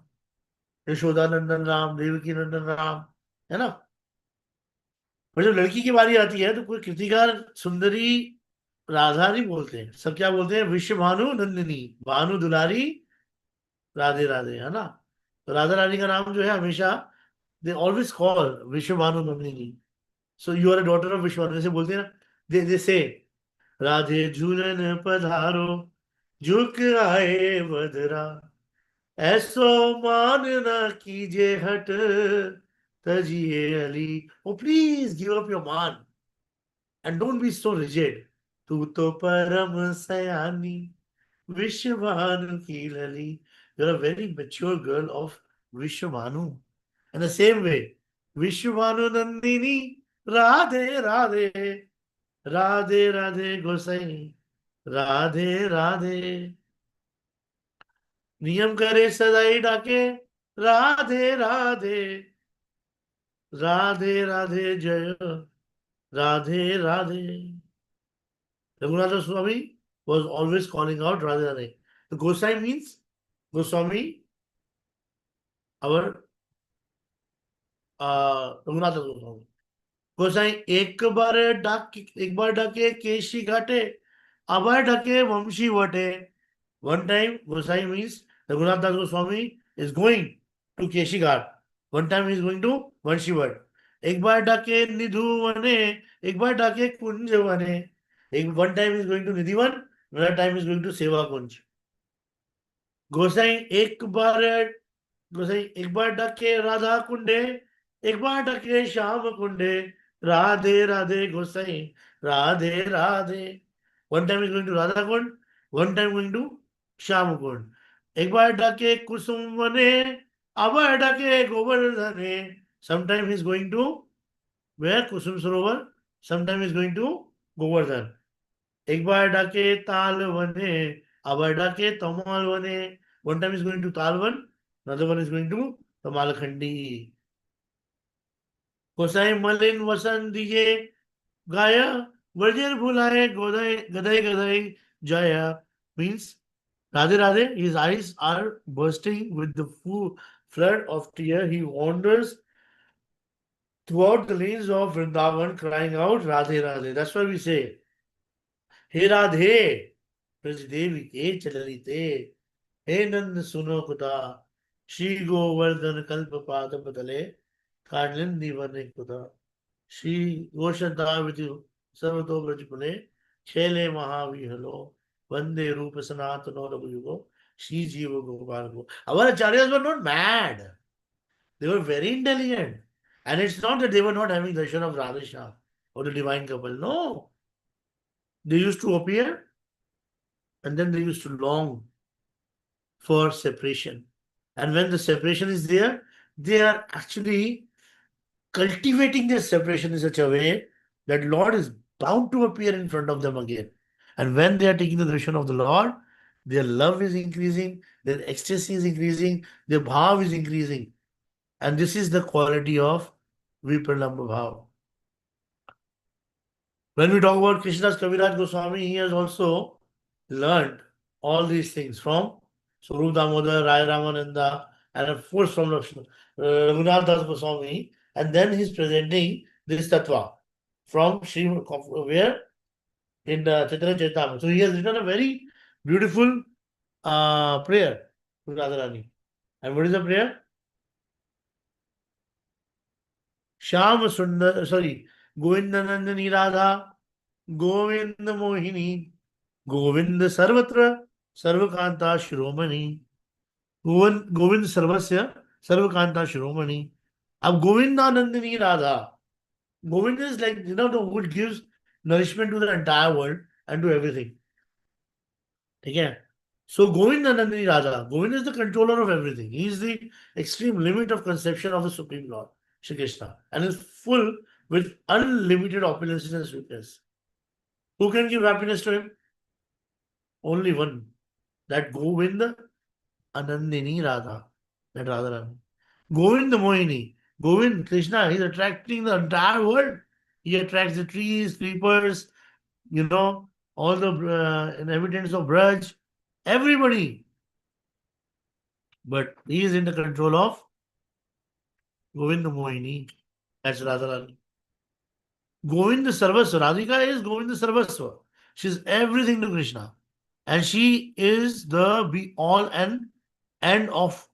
यशोदा नंदन राम, देवकी नंदन राम, है ना? और जब लड़की की बारी आती है तो कोई कृतिकार सुंदरी राधा नहीं बोलते हैं, सब क्या बोलते हैं? विश्व भानु नंदिनी, भानु दुलारी राधे राधे, है ना? तो राधा रानी का नाम जो है हमेशा दे always call Vishwa Bhanu Nandini. So you are a daughter of Vishwa Bhanu, जैसे बोलते हैं ना, दे से राधे झूलन पधारो झुक आए बदरा ऐसो मान न कीजिए हट तजिए अली. ओ प्लीज गिव अप योर मान and don't be so rigid. तू तो परम सयानी विश्वभानु की लली. You're a very mature girl of Vishwabhanu. In the same way, Vishwabhanu Nandini Radhe Radhe Radhe Radhe Gosai Radhe Radhe. नियम करे सदाई डाके राधे राधे राधे राधे जय Radhe Radhe. Raghunatha Swami was always calling out Radhe Radhe. The Gosai means Goswami, our Raghunatha Goswami. गोसाई एक बार डाके केशी घाटे अबार डाके वंशी वटे. One time Gosai means Raghunath Das Goswami is going to Keshi Ghat. One time he is going to Vanshivat. एक बार डाके निधु वने, एक बार डाके कुंज वने. One time he is going to Nidhivan, another time he is going to Seva Kunj. गोसाई एक बार डाके राधा कुंडे, एक बार डाके श्याम कुंडे. राधे राधे गोसाई Radhe Radhe. One time he is going to Radha Kund, one time going to Shyam कुंड. एक बार डाके कुसुम वने, अबार डाके Govardhane. Sometime he is going to where? Kusum Sarovar. Sometime he is going to Govardhan. एक बार डाके ताल वने, अबार डाके तमाल वने. One time he is going to Talvan, another one is going to Tamalkhandi. Kosai मलिन वसन दिए गाया वजर भुलाए गोदाई Gadai Gadai jaya. Means Radhe Radhe, his eyes are bursting with the full flood of tear. He wanders throughout the lanes of Vrindavan crying out Radhe Radhe. That's why we say, He Radhe, Praj Devi te chalali te, He Nand suno kuta, Shri Govardhan kalpa pada padale, Karnindi vane kuta, Shri Goshanta vidu sarvato brajpune, Chele mahavihalo, Vande Rupa Sanatano Rabhugo, Shri Jiva Gopal. Our acharyas were not mad. They were very intelligent. And it's not that they were not having darshan of Radha or the divine couple. No. They used to appear and then they used to long for separation. And when the separation is there, they are actually cultivating their separation in such a way that Lord is bound to appear in front of them again. And when they are taking the darshan of the Lord, their love is increasing, their ecstasy is increasing, their bhav is increasing. And this is the quality of Vipralambha bhav. When we talk about Krishna's Kaviraj Goswami, he has also learned all these things from Swarup Damodar, Rai Ramananda, and of course from Raghunath Das Goswami. And then he's presenting this tattva from Sri, where? In Chaitanya Charitamrita. So he has written a very beautiful prayer to Radharani. And what is the prayer? Shyam Sundar, sorry, Govindanandani Radha, Govind Mohini, Govind Sarvatra, Sarvakanta Shiromani, Govind Sarvasya, Sarvakanta Shiromani. Ab Govindanandani Radha. Govind is like, the who gives nourishment to the entire world and to everything. Okay? So Govindanandani Radha, Govind is the controller of everything. He is the extreme limit of conception of the Supreme Lord, Shri Krishna, and is full with unlimited opulences and sweetness. Who can give happiness to him? Only one. That Govinda Anandini Radha. That Radharani. Govinda Mohini. Govind, Krishna, he's attracting the entire world. He attracts the trees, creepers, all the inhabitants of Braj, everybody. But he is in the control of Govinda Mohini. That's Radharani. Govinda Sarvasva. Radhika is Govinda Sarvasva. She's everything to Krishna. And she is the be all and end of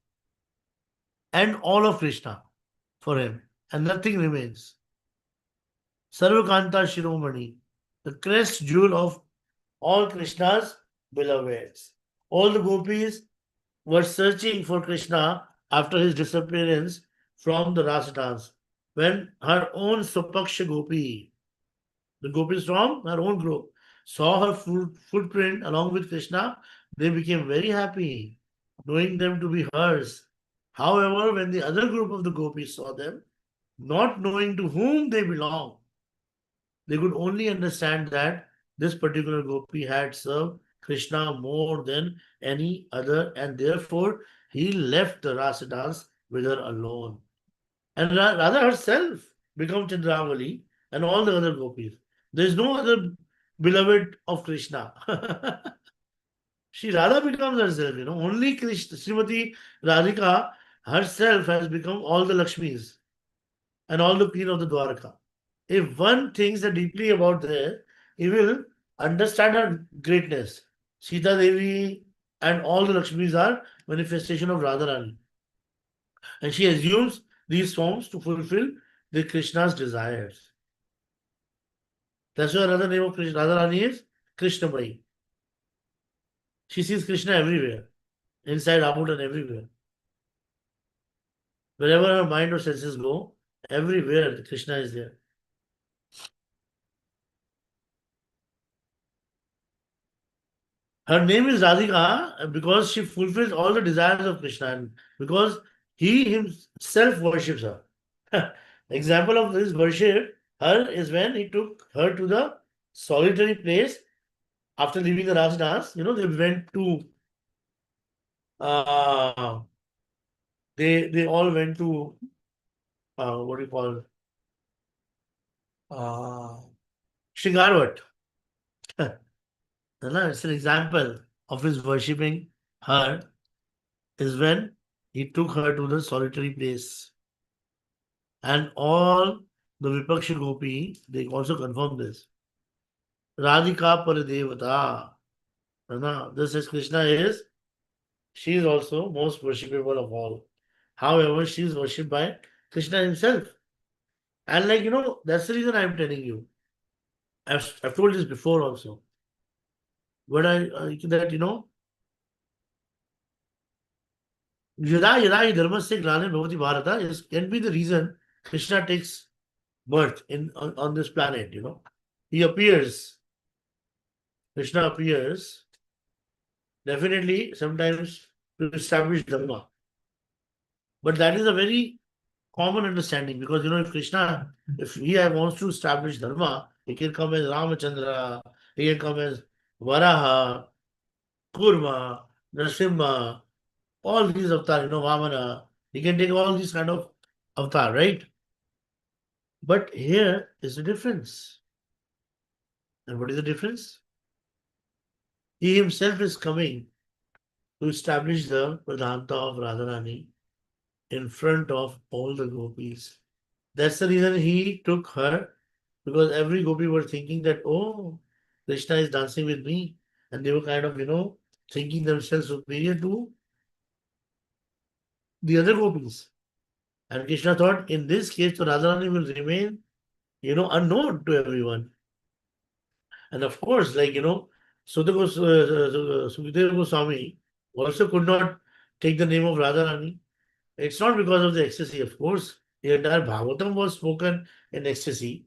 and all of Krishna for him. And nothing remains. Sarvakanta Shiromani, the crest jewel of all Krishna's beloveds. All the gopis were searching for Krishna after his disappearance from the Rasa dance. When her own Swapaksha gopi, the gopis from her own group, saw her footprint along with Krishna, they became very happy, knowing them to be hers. However, when the other group of the gopis saw them, not knowing to whom they belong, they could only understand that this particular gopi had served Krishna more than any other, and therefore he left the rasa dance with her alone. And Radha herself became Chandravali and all the other gopis. There is no other beloved of Krishna. She Radha becomes herself, only Krishna, Srimati Radhika herself has become all the Lakshmis and all the queen of the Dwarka. If one thinks deeply about this, he will understand her greatness. Sita Devi and all the Lakshmis are manifestation of Radharani. And she assumes these forms to fulfill the Krishna's desires. That's why another name of Radharani is Krishnamai. She sees Krishna everywhere, inside, out, and everywhere. Wherever her mind or senses go, everywhere Krishna is there. Her name is Radhika because she fulfills all the desires of Krishna and because he himself worships her. Example of this worship her is when he took her to the solitary place after leaving the Rasa dance. They went to they all went to what do you call Shringarvat. It's an example of his worshipping her is when he took her to the solitary place. And all the Vipaksha Gopi, they also confirm this. Radhika Paradevata. This is Krishna she is also most worshipable of all. However, she is worshipped by Krishna himself. And that's the reason I'm telling you. I've told this before also. But that Yada yada hi dharmasya glane bhavati bharata can be the reason Krishna takes birth on this planet, He appears, Krishna appears definitely sometimes to establish dharma. But that is a very common understanding because if Krishna, if he wants to establish dharma, he can come as Ramachandra, he can come as Varaha, Kurma, Narasimha, all these avatar, Vamana. He can take all these kind of avatar, right? But here is the difference. And what is the difference? He himself is coming to establish the Pradhanta of Radharani in front of all the gopis. That's the reason he took her, because every gopi were thinking that, oh, Krishna is dancing with me. And they were kind of, thinking themselves superior to the other gopis. And Krishna thought, in this case, so Radharani will remain, unknown to everyone. And of course, like, Sukadeva Goswami also could not take the name of Radharani. It's not because of the ecstasy, of course. The entire Bhagavatam was spoken in ecstasy.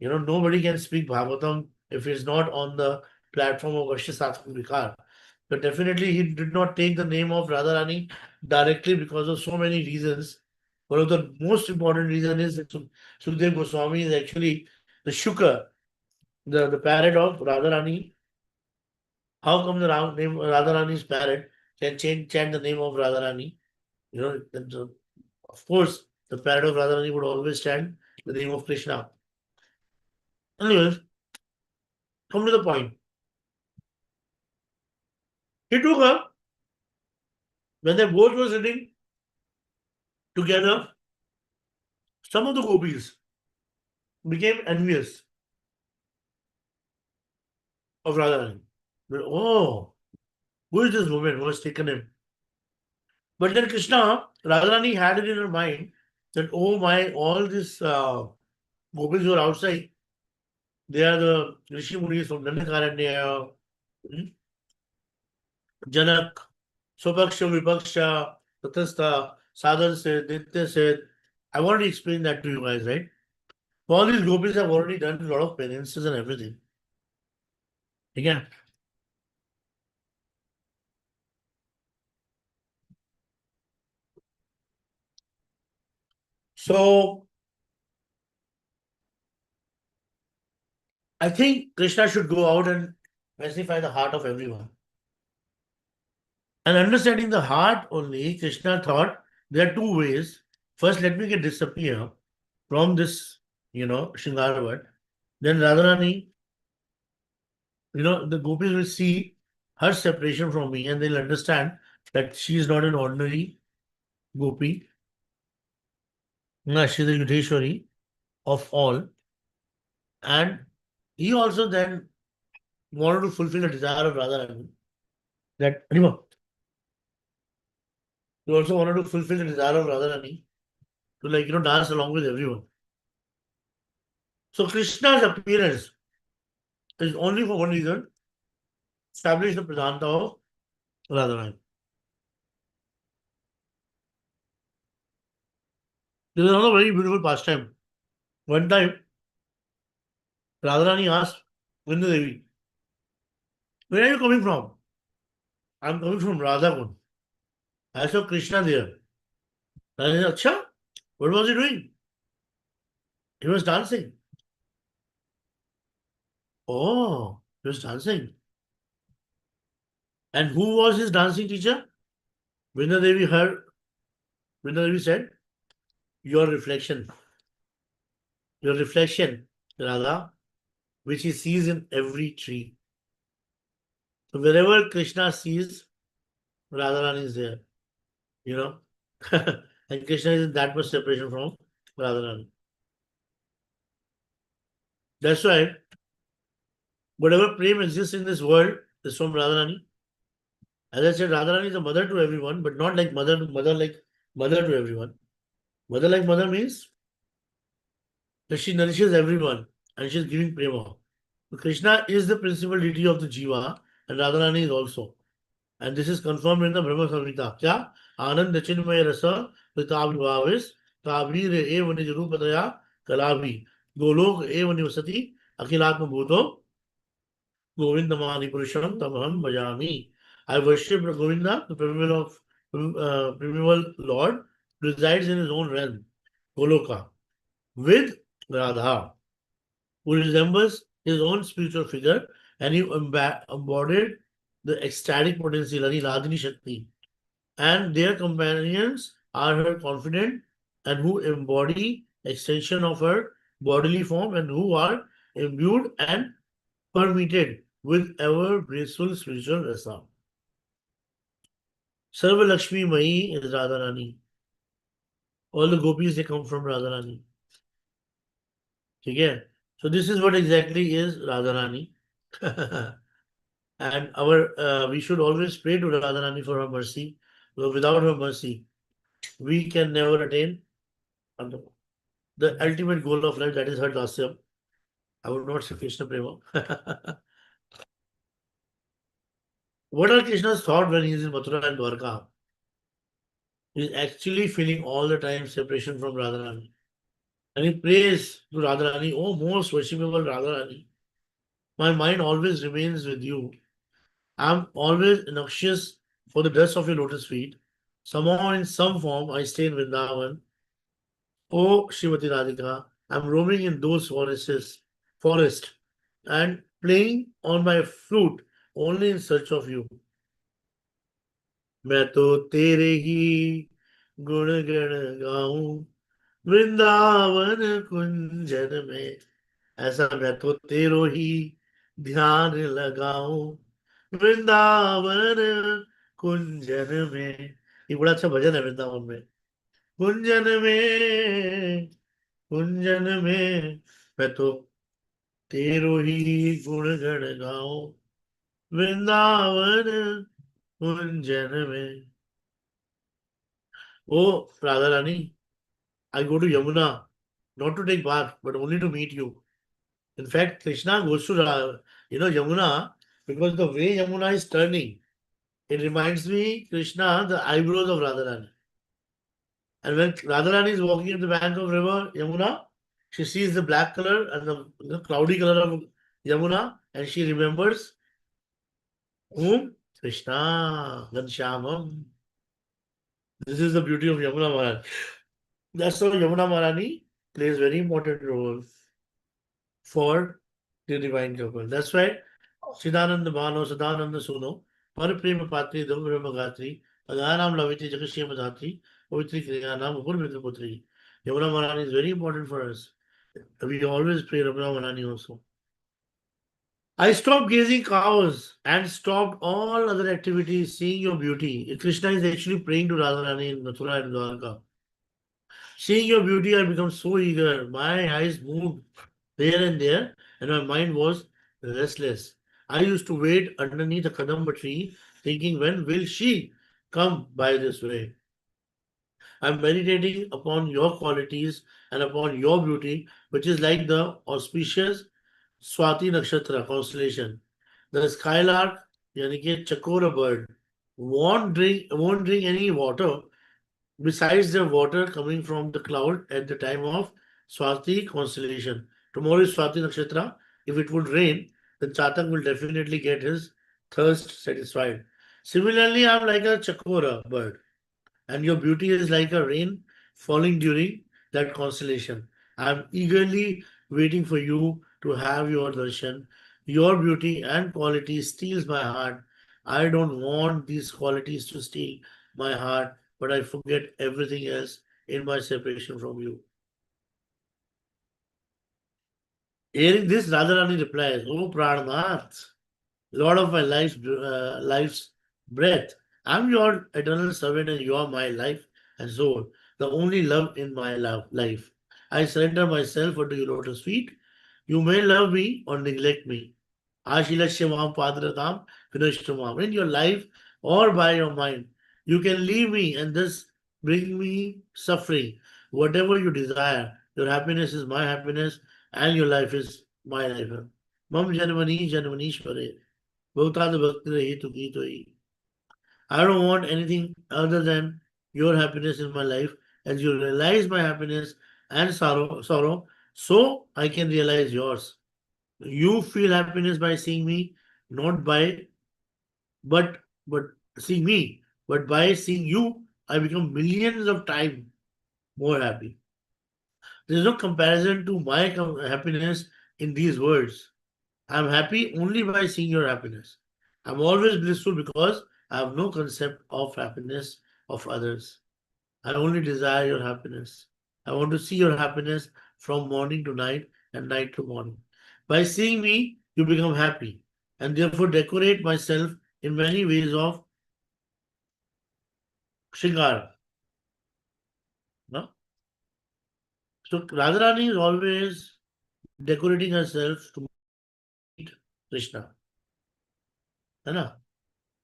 Nobody can speak Bhagavatam if he's not on the platform of Vaishya Vikar. But definitely he did not take the name of Radharani directly because of so many reasons. One of the most important reason is that Sukadeva Goswami is actually the Shukra, the parrot of Radharani. How come the name Radharani's parrot can chant the name of Radharani? Of course, the parrot of Radharani would always chant the name of Krishna. Anyways, come to the point. He took her when they both were sitting together. Some of the gopis became envious of Radharani. Oh, who is this woman who has taken him? But then Krishna, Radharani had it in her mind that, oh my, all these gopis who are outside, they are the Rishi Munis from Dandakaranya, Janak, Swapaksha, Vipaksha, Tatastha, Sadhan said, Nitya said. I want to explain that to you guys, right? All these gopis have already done a lot of penances and everything. Again. So I think Krishna should go out and pacify the heart of everyone. And understanding the heart only, Krishna thought there are two ways. First, let me get disappear from this, Shingaravat. Then Radharani, the gopis will see her separation from me and they'll understand that she is not an ordinary gopi. No, she is the Yudheshwari of all. And he also then wanted to fulfill the desire of Radharani. That, he also wanted to fulfill the desire of Radharani to dance along with everyone. So Krishna's appearance is only for one reason, establish the Pradhanta of Radharani. This is another very beautiful pastime. One time, Radharani asked Vrindavan, where are you coming from? I'm coming from Radhakund. I saw Krishna there. I said, Acha, what was he doing? He was dancing. Oh, he was dancing. And who was his dancing teacher? Vrindadevi said, your reflection, Radha, which he sees in every tree. So wherever Krishna sees, Radharani is there, and Krishna is in that much separation from Radharani. That's why whatever prem exists in this world is from Radharani. As I said, Radharani is a mother to everyone, but not like mother like mother to everyone. Mother like mother means that she nourishes everyone and she is giving prema. So Krishna is the principal deity of the Jiva and Radharani is also. And this is confirmed in the Brahma Samhita. Kya? आनंद चिन्मय रस पिताविभाविस काबीर एव निज रूप दया कलाभि गोलोक एव निवसति अखिलात्म भूतो Govindamani Purusham Tamaham Bhajami. I worship Govinda, the primeval Lord, resides in his own realm, Goloka, with Radha, who resembles his own spiritual figure, and he embodied the ecstatic potential, Radhini Shakti. And their companions are her confident and who embody extension of her bodily form and who are imbued and permeated with ever graceful spiritual rasa. Sarva Lakshmi Mai is Radharani. All the gopis they come from Radharani. Okay? So this is what exactly is Radharani. And our we should always pray to Radharani for her mercy. Because without her mercy, we can never attain the ultimate goal of life, that is her dasya. I would not say Krishna Prema. What are Krishna's thought when he is in Mathura and Dwarka? He is actually feeling all the time separation from Radharani. And he prays to Radharani, oh most worshipable Radharani, my mind always remains with you. I'm always noxious for the dust of your lotus feet. Somehow in some form I stay in Vrindavan. Oh Srimati Radhika, I'm roaming in those forest and playing on my flute only in search of you. मैं तो तेरे ही गुण गण गाऊं वृंदावन कुंजन में ऐसा मैं तो तेरो ही ध्यान लगाऊं वृंदावन कुंजन में ये बड़ा अच्छा भजन है वृंदावन में कुंजन में कुंजन में मैं तो तेरो ही गुण गण गाऊं वृंदावन कुंजन में Oh, Radharani, I go to Yamuna not to take bath, but only to meet you. In fact, Krishna goes to Yamuna because the way Yamuna is turning, it reminds me Krishna the eyebrows of Radharani. And when Radharani is walking at the bank of river Yamuna, she sees the black color and the cloudy color of Yamuna, and she remembers whom? Krishna, Ghanshyamam. This is the beauty of Yamuna Maharani. That's why Yamuna Maharani plays very important role for the divine couple. That's why Siddhananda Bhano, Siddhananda Suno, Paraprema Patri, Dhambrahma Gatri, Adhanam Laviti, Jakashya Madhatri, Pavitri Kriyanam, Upurmitra Putri. Yamuna Maharani is very important for us. We always pray Yamuna Maharani also. I stopped gazing cows and stopped all other activities, seeing your beauty. Krishna is actually praying to Radharani in Mathura and Dwarka. Seeing your beauty, I become so eager. My eyes moved here and there, and my mind was restless. I used to wait underneath a kadamba tree, thinking, when will she come by this way? I'm meditating upon your qualities and upon your beauty, which is like the auspicious Swati Nakshatra constellation. The skylark, yani ki chakora bird, won't drink any water besides the water coming from the cloud at the time of Swati constellation. Tomorrow is Swati Nakshatra. If it would rain, then Chatak will definitely get his thirst satisfied. Similarly, I'm like a chakora bird, and your beauty is like a rain falling during that constellation. I'm eagerly waiting for you to have your darshan. Your beauty and quality steals my heart. I don't want these qualities to steal my heart, but I forget everything else in my separation from you. Hearing this, Radharani replies, Oh Prananath, Lord of my life's breath, I'm your eternal servant and you are my life and soul, the only love in my life. I surrender myself unto your lotus feet. You may love me or neglect me. Ashilashyavam Padratam Vinashtamam. In your life or by your mind, you can leave me and thus bring me suffering. Whatever you desire, your happiness is my happiness and your life is my life. Mam Janmani Janmanishware. Bhaktad Bhakti Rahi to Gita. I don't want anything other than your happiness in my life, as you realize my happiness and sorrow, so I can realize yours. You feel happiness by seeing me, not by but seeing me, but by seeing you, I become millions of times more happy. There is no comparison to my happiness in these words. I am happy only by seeing your happiness. I am always blissful because I have no concept of happiness of others. I only desire your happiness. I want to see your happiness from morning to night and night to morning. By seeing me, you become happy and therefore decorate myself in many ways of shringar. No? So Radharani is always decorating herself to meet Krishna. है ना?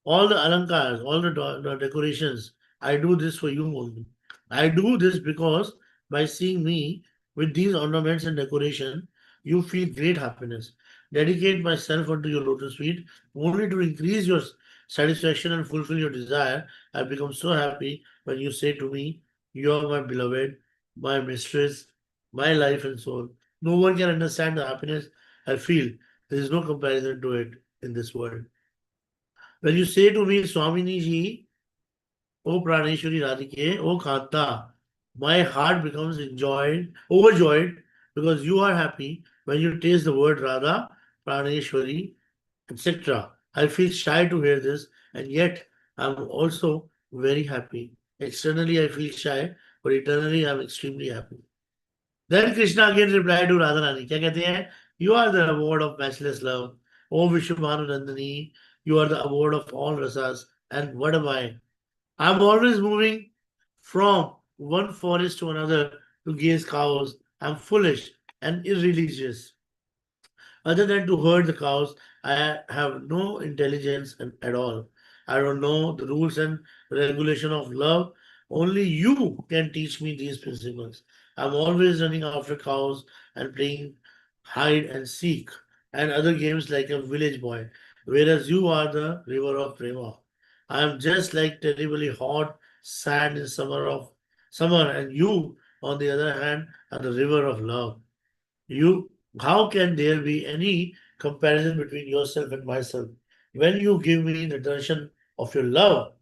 All the alankars, all the decorations, I do this for you only. I do this because by seeing me with these ornaments and decoration, you feel great happiness. Dedicate myself unto your lotus feet only to increase your satisfaction and fulfill your desire. I become so happy when you say to me, you are my beloved, my mistress, my life and soul. No one can understand the happiness I feel. There is no comparison to it in this world. When you say to me, Swamini ji, O Praneshwari Radhike, O Kanta, my heart becomes overjoyed because you are happy when you taste the word Radha, Praneshwari, etc. I feel shy to hear this, and yet I'm also very happy. Externally, I feel shy, but internally, I'm extremely happy. Then Krishna again replied to Radharani, क्या कहते हैं? You are the abode of matchless love. O Vishwabhanu Nandini, you are the abode of all rasas. And what am I? I'm always moving from one forest to another to gaze cows. I'm foolish and irreligious. Other than to herd the cows, I have no intelligence at all. I don't know the rules and regulation of love. Only you can teach me these principles. I'm always running after cows and playing hide and seek and other games like a village boy, whereas you are the river of prema. I am just like terribly hot sand in summer, and you, on the other hand, are the river of love. You, how can there be any comparison between yourself and myself? When you give me the darshan of your love,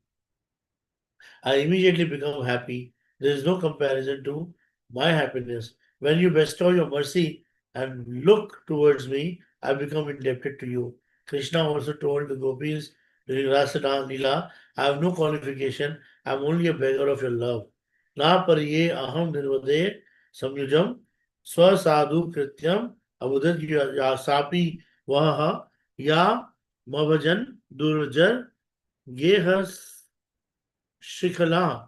I immediately become happy. There is no comparison to my happiness. When you bestow your mercy and look towards me, I become indebted to you. Krishna also told the gopis during Rasana Lila, I have no qualification, I am only a beggar of your love. Na pariye aham nirvade samyujam swasadhu krityam abudat yasapi vaha ya mavajan durjar gehas shikala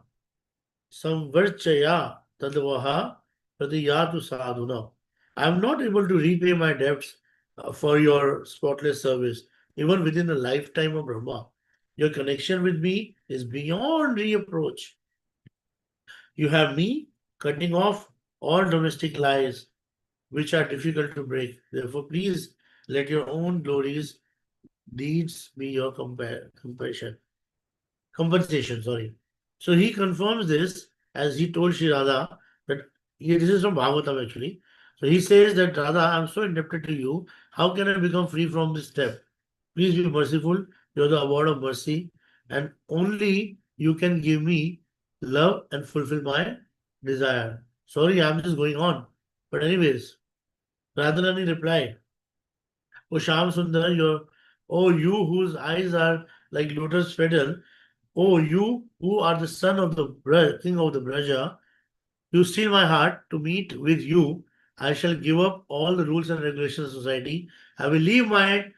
Samvarchaya tadvaha pradiyatu sadhuna. I am not able to repay my debts for your spotless service, even within the lifetime of Brahma. Your connection with me is beyond reapproach. You have me cutting off all domestic lies which are difficult to break. Therefore, please let your own glories, deeds be your compensation. Sorry. So he confirms this as he told Sri Radha that this is from Bhagavatam actually. So he says that Radha, I'm so indebted to you. How can I become free from this step? Please be merciful. You're the award of mercy, and only you can give me love and fulfill my desire. Sorry, I'm just going on. But anyways, Radharani replied, O Sham Sundar, you whose eyes are like lotus petal, O you who are the son of the king of the Braja, you steal my heart. To meet with you, I shall give up all the rules and regulations of society. I will leave my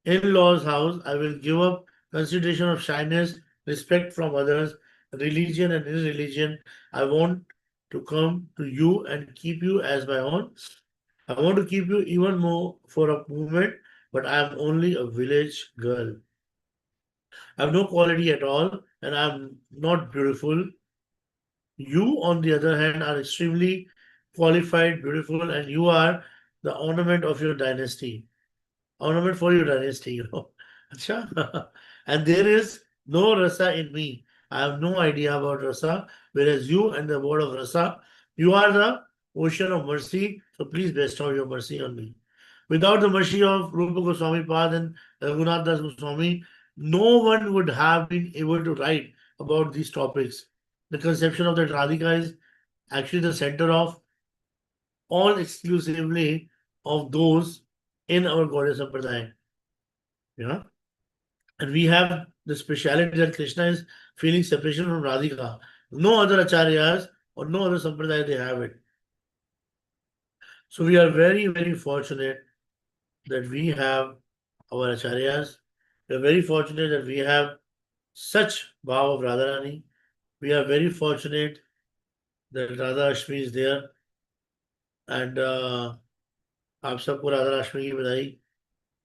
in-laws' house. I will give up consideration of shyness, respect from others, religion and irreligion. I want to come to you and keep you as my own. I want to keep you even more for a moment, but I am only a village girl. I have no quality at all, and I am not beautiful. You, on the other hand, are extremely qualified, beautiful, and you are the ornament of your dynasty. Ornament for your dynasty, Acha? And there is no rasa in me. I have no idea about rasa, whereas you and the word of rasa, you are the ocean of mercy. So please bestow your mercy on me. Without the mercy of Rupa Goswami Pad and Raghunath Das Goswami, no one would have been able to write about these topics. The conception of that Radhika is actually the center of all exclusively of those in our Gaudiya Sampradaya. Yeah. And we have the speciality that Krishna is feeling separation from Radhika. No other acharyas or no other sampradaya they have it. So we are very, very fortunate that we have our acharyas. We are very fortunate that we have such bhav of Radharani. We are very fortunate that Radha Ashmi is there. And आप सबको राधा अष्टमी की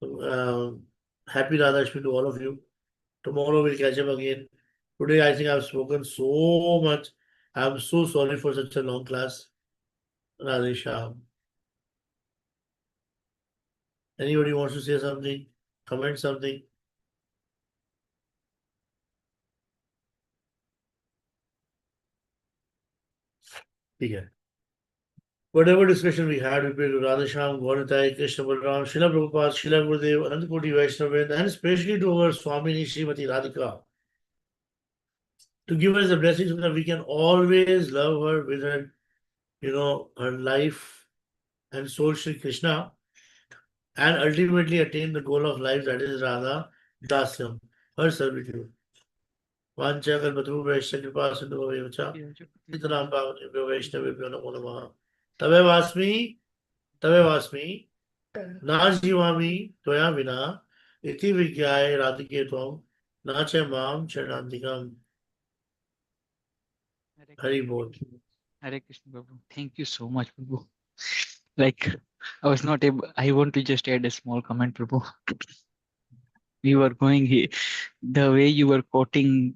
बधाई. Happy Radha Ashmi to all of you. Tomorrow we'll catch up again. Today I think I've spoken so much. I'm so sorry for such a long class. Radhe Shyam. Anybody wants to say something? Comment something? ठीक है. Whatever discussion we had, we prayed to Radha Shyam, Gauratai, Krishna Balram, Srila Prabhupada, Srila Gurudev, Anandakoti Vaishnav, and especially to our Swamini Srimati Radhika, to give us the blessings so that we can always love her with her, her life and soul Shri Krishna, and ultimately attain the goal of life, that is Radha Dasyam, her servitude. Vancha kalpatruvaishya kripa sindhu bhavevacha Sitaram bhavanebhyo vaishnavebhyo namo namaha. Tave vasmi na jivami toya vina iti vigyaya radhike tvam na cha mam charantikam. Hari bol. Hare Krishna, Prabhu. Thank you so much, Prabhu. Like, I was not able, I want to just add a small comment, Prabhu. We were going here, the way you were quoting,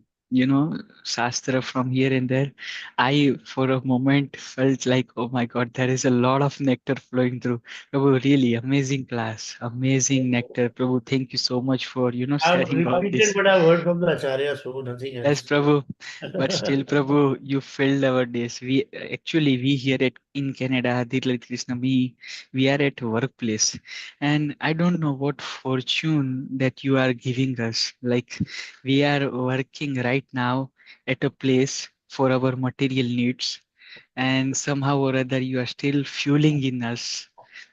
Shastra from here and there, I, for a moment, felt like, oh my God, there is a lot of nectar flowing through. Prabhu, really amazing class, amazing nectar. Prabhu, thank you so much for, I've sharing all repeated this. what I've heard from the acharyas, so nothing Yes, else. Prabhu. But still, Prabhu, you filled our days. We here at in Canada, Dirla Krishna, we are at workplace, and I don't know what fortune that you are giving us. Like we are working right now at a place for our material needs, and somehow or other you are still fueling in us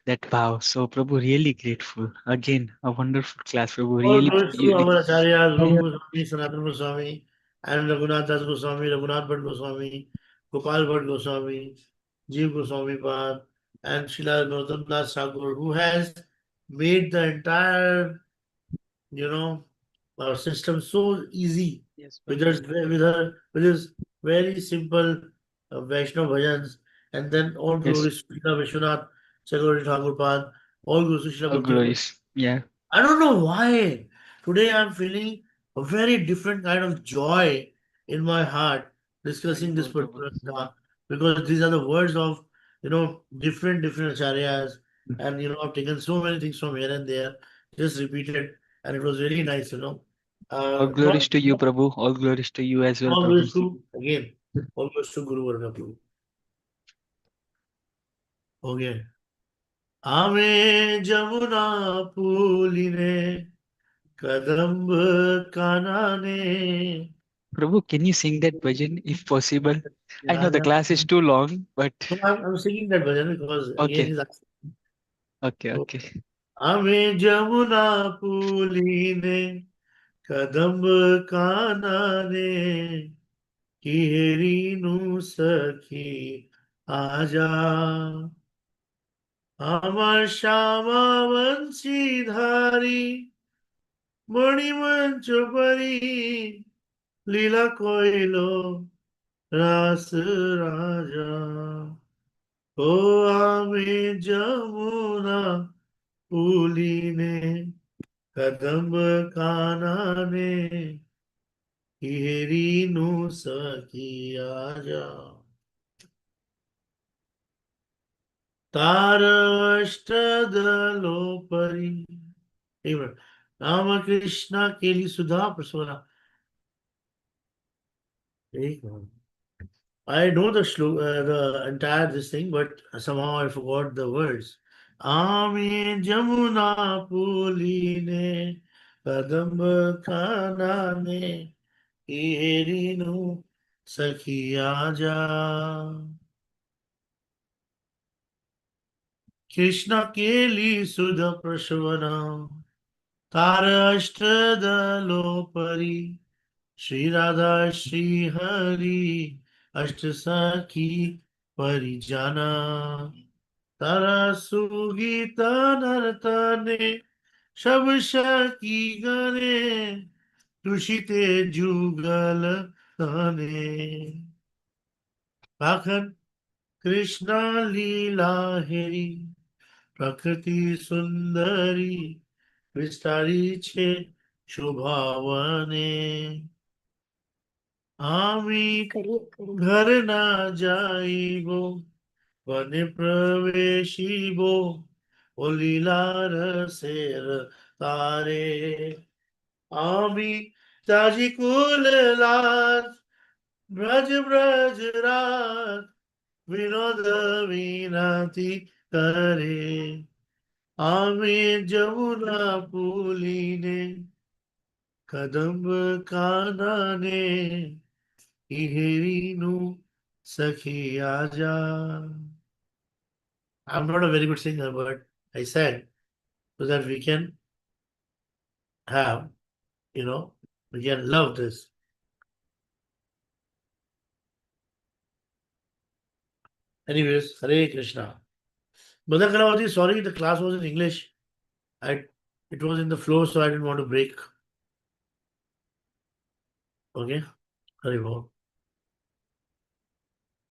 that power. So, Prabhu, really grateful. Again, a wonderful class, Prabhu. All Really, goes to really. our acharyas, Rupa Goswami, Sanatana Goswami, and Raghunath Das Goswami, Raghunath Bhatt Goswami, Gopal Bhatt Goswami, Jeev Goswami Pad, and Srila Narottam Das Thakur, who has made the entire, you know, system so easy Yes, with Prabhu. with his very simple Vaishnav bhajans, and then all Yes. glories to Srila Vishwanath Chakravarti Thakur Pad, all goes to Srila All Bhakti. glories. Yeah. I don't know why. Today I'm feeling a very different kind of joy in my heart discussing this Haribol, Prabhu. particular talk, because these are the words of different acharyas, and I've taken so many things from here and there, just repeated, and it was really nice. All Not glories to you, Prabhu. All glories to you as well, Prabhu. always to again, always to Guru Varga Prabhu. Okay. Ame Jamuna Puline Kadamb Kanane. Prabhu, can you sing that bhajan if possible? I know Yeah, the class is too long, but no, I'm singing that bhajan because again okay, he's okay, so, okay. Ame Jamuna Puline Kadamb Kanane Kiheri Nu Sakhi Aja Amar Shama Vansidhari Mani Manchopari Lila Koilo Ras Raja O Ame Jamuna Puline Kadamba Kanane Hiri Nu Saki Aja Tara Ashtadalopari Ramakrishna Keli Sudha Prasvara I know the entire this thing, but somehow I forgot the words. Ami Jamuna Puline Kadamba Kanane Erinu Sakhiyaja Krishna Keli Sudha Prashvana Tara Ashtadalo Pari Shri Radha Shri Hari Ashtasaki Parijana Tarasugita Nartane Shabashaki Gane Tushite Jugal Tane Pakan Krishna Lila Heri Prakriti Sundari Vistari Che Shubhavane Ami घर ना जाइबो one प्रवेशिबो ओ लीलार सेर तारे आमी ताजी कुल लाल ब्रज ब्रज रात विनोद विनाती करे आमी जमुना पुलीने कदम्ब कानने Iherinu Sakhi Aja. I'm not a very good singer, but I said so that we can have, we can love this. Anyways, Hare Krishna. Mother Kalavati, sorry, the class was in English. I It was in the flow, so I didn't want to break. Okay? Hare Bol.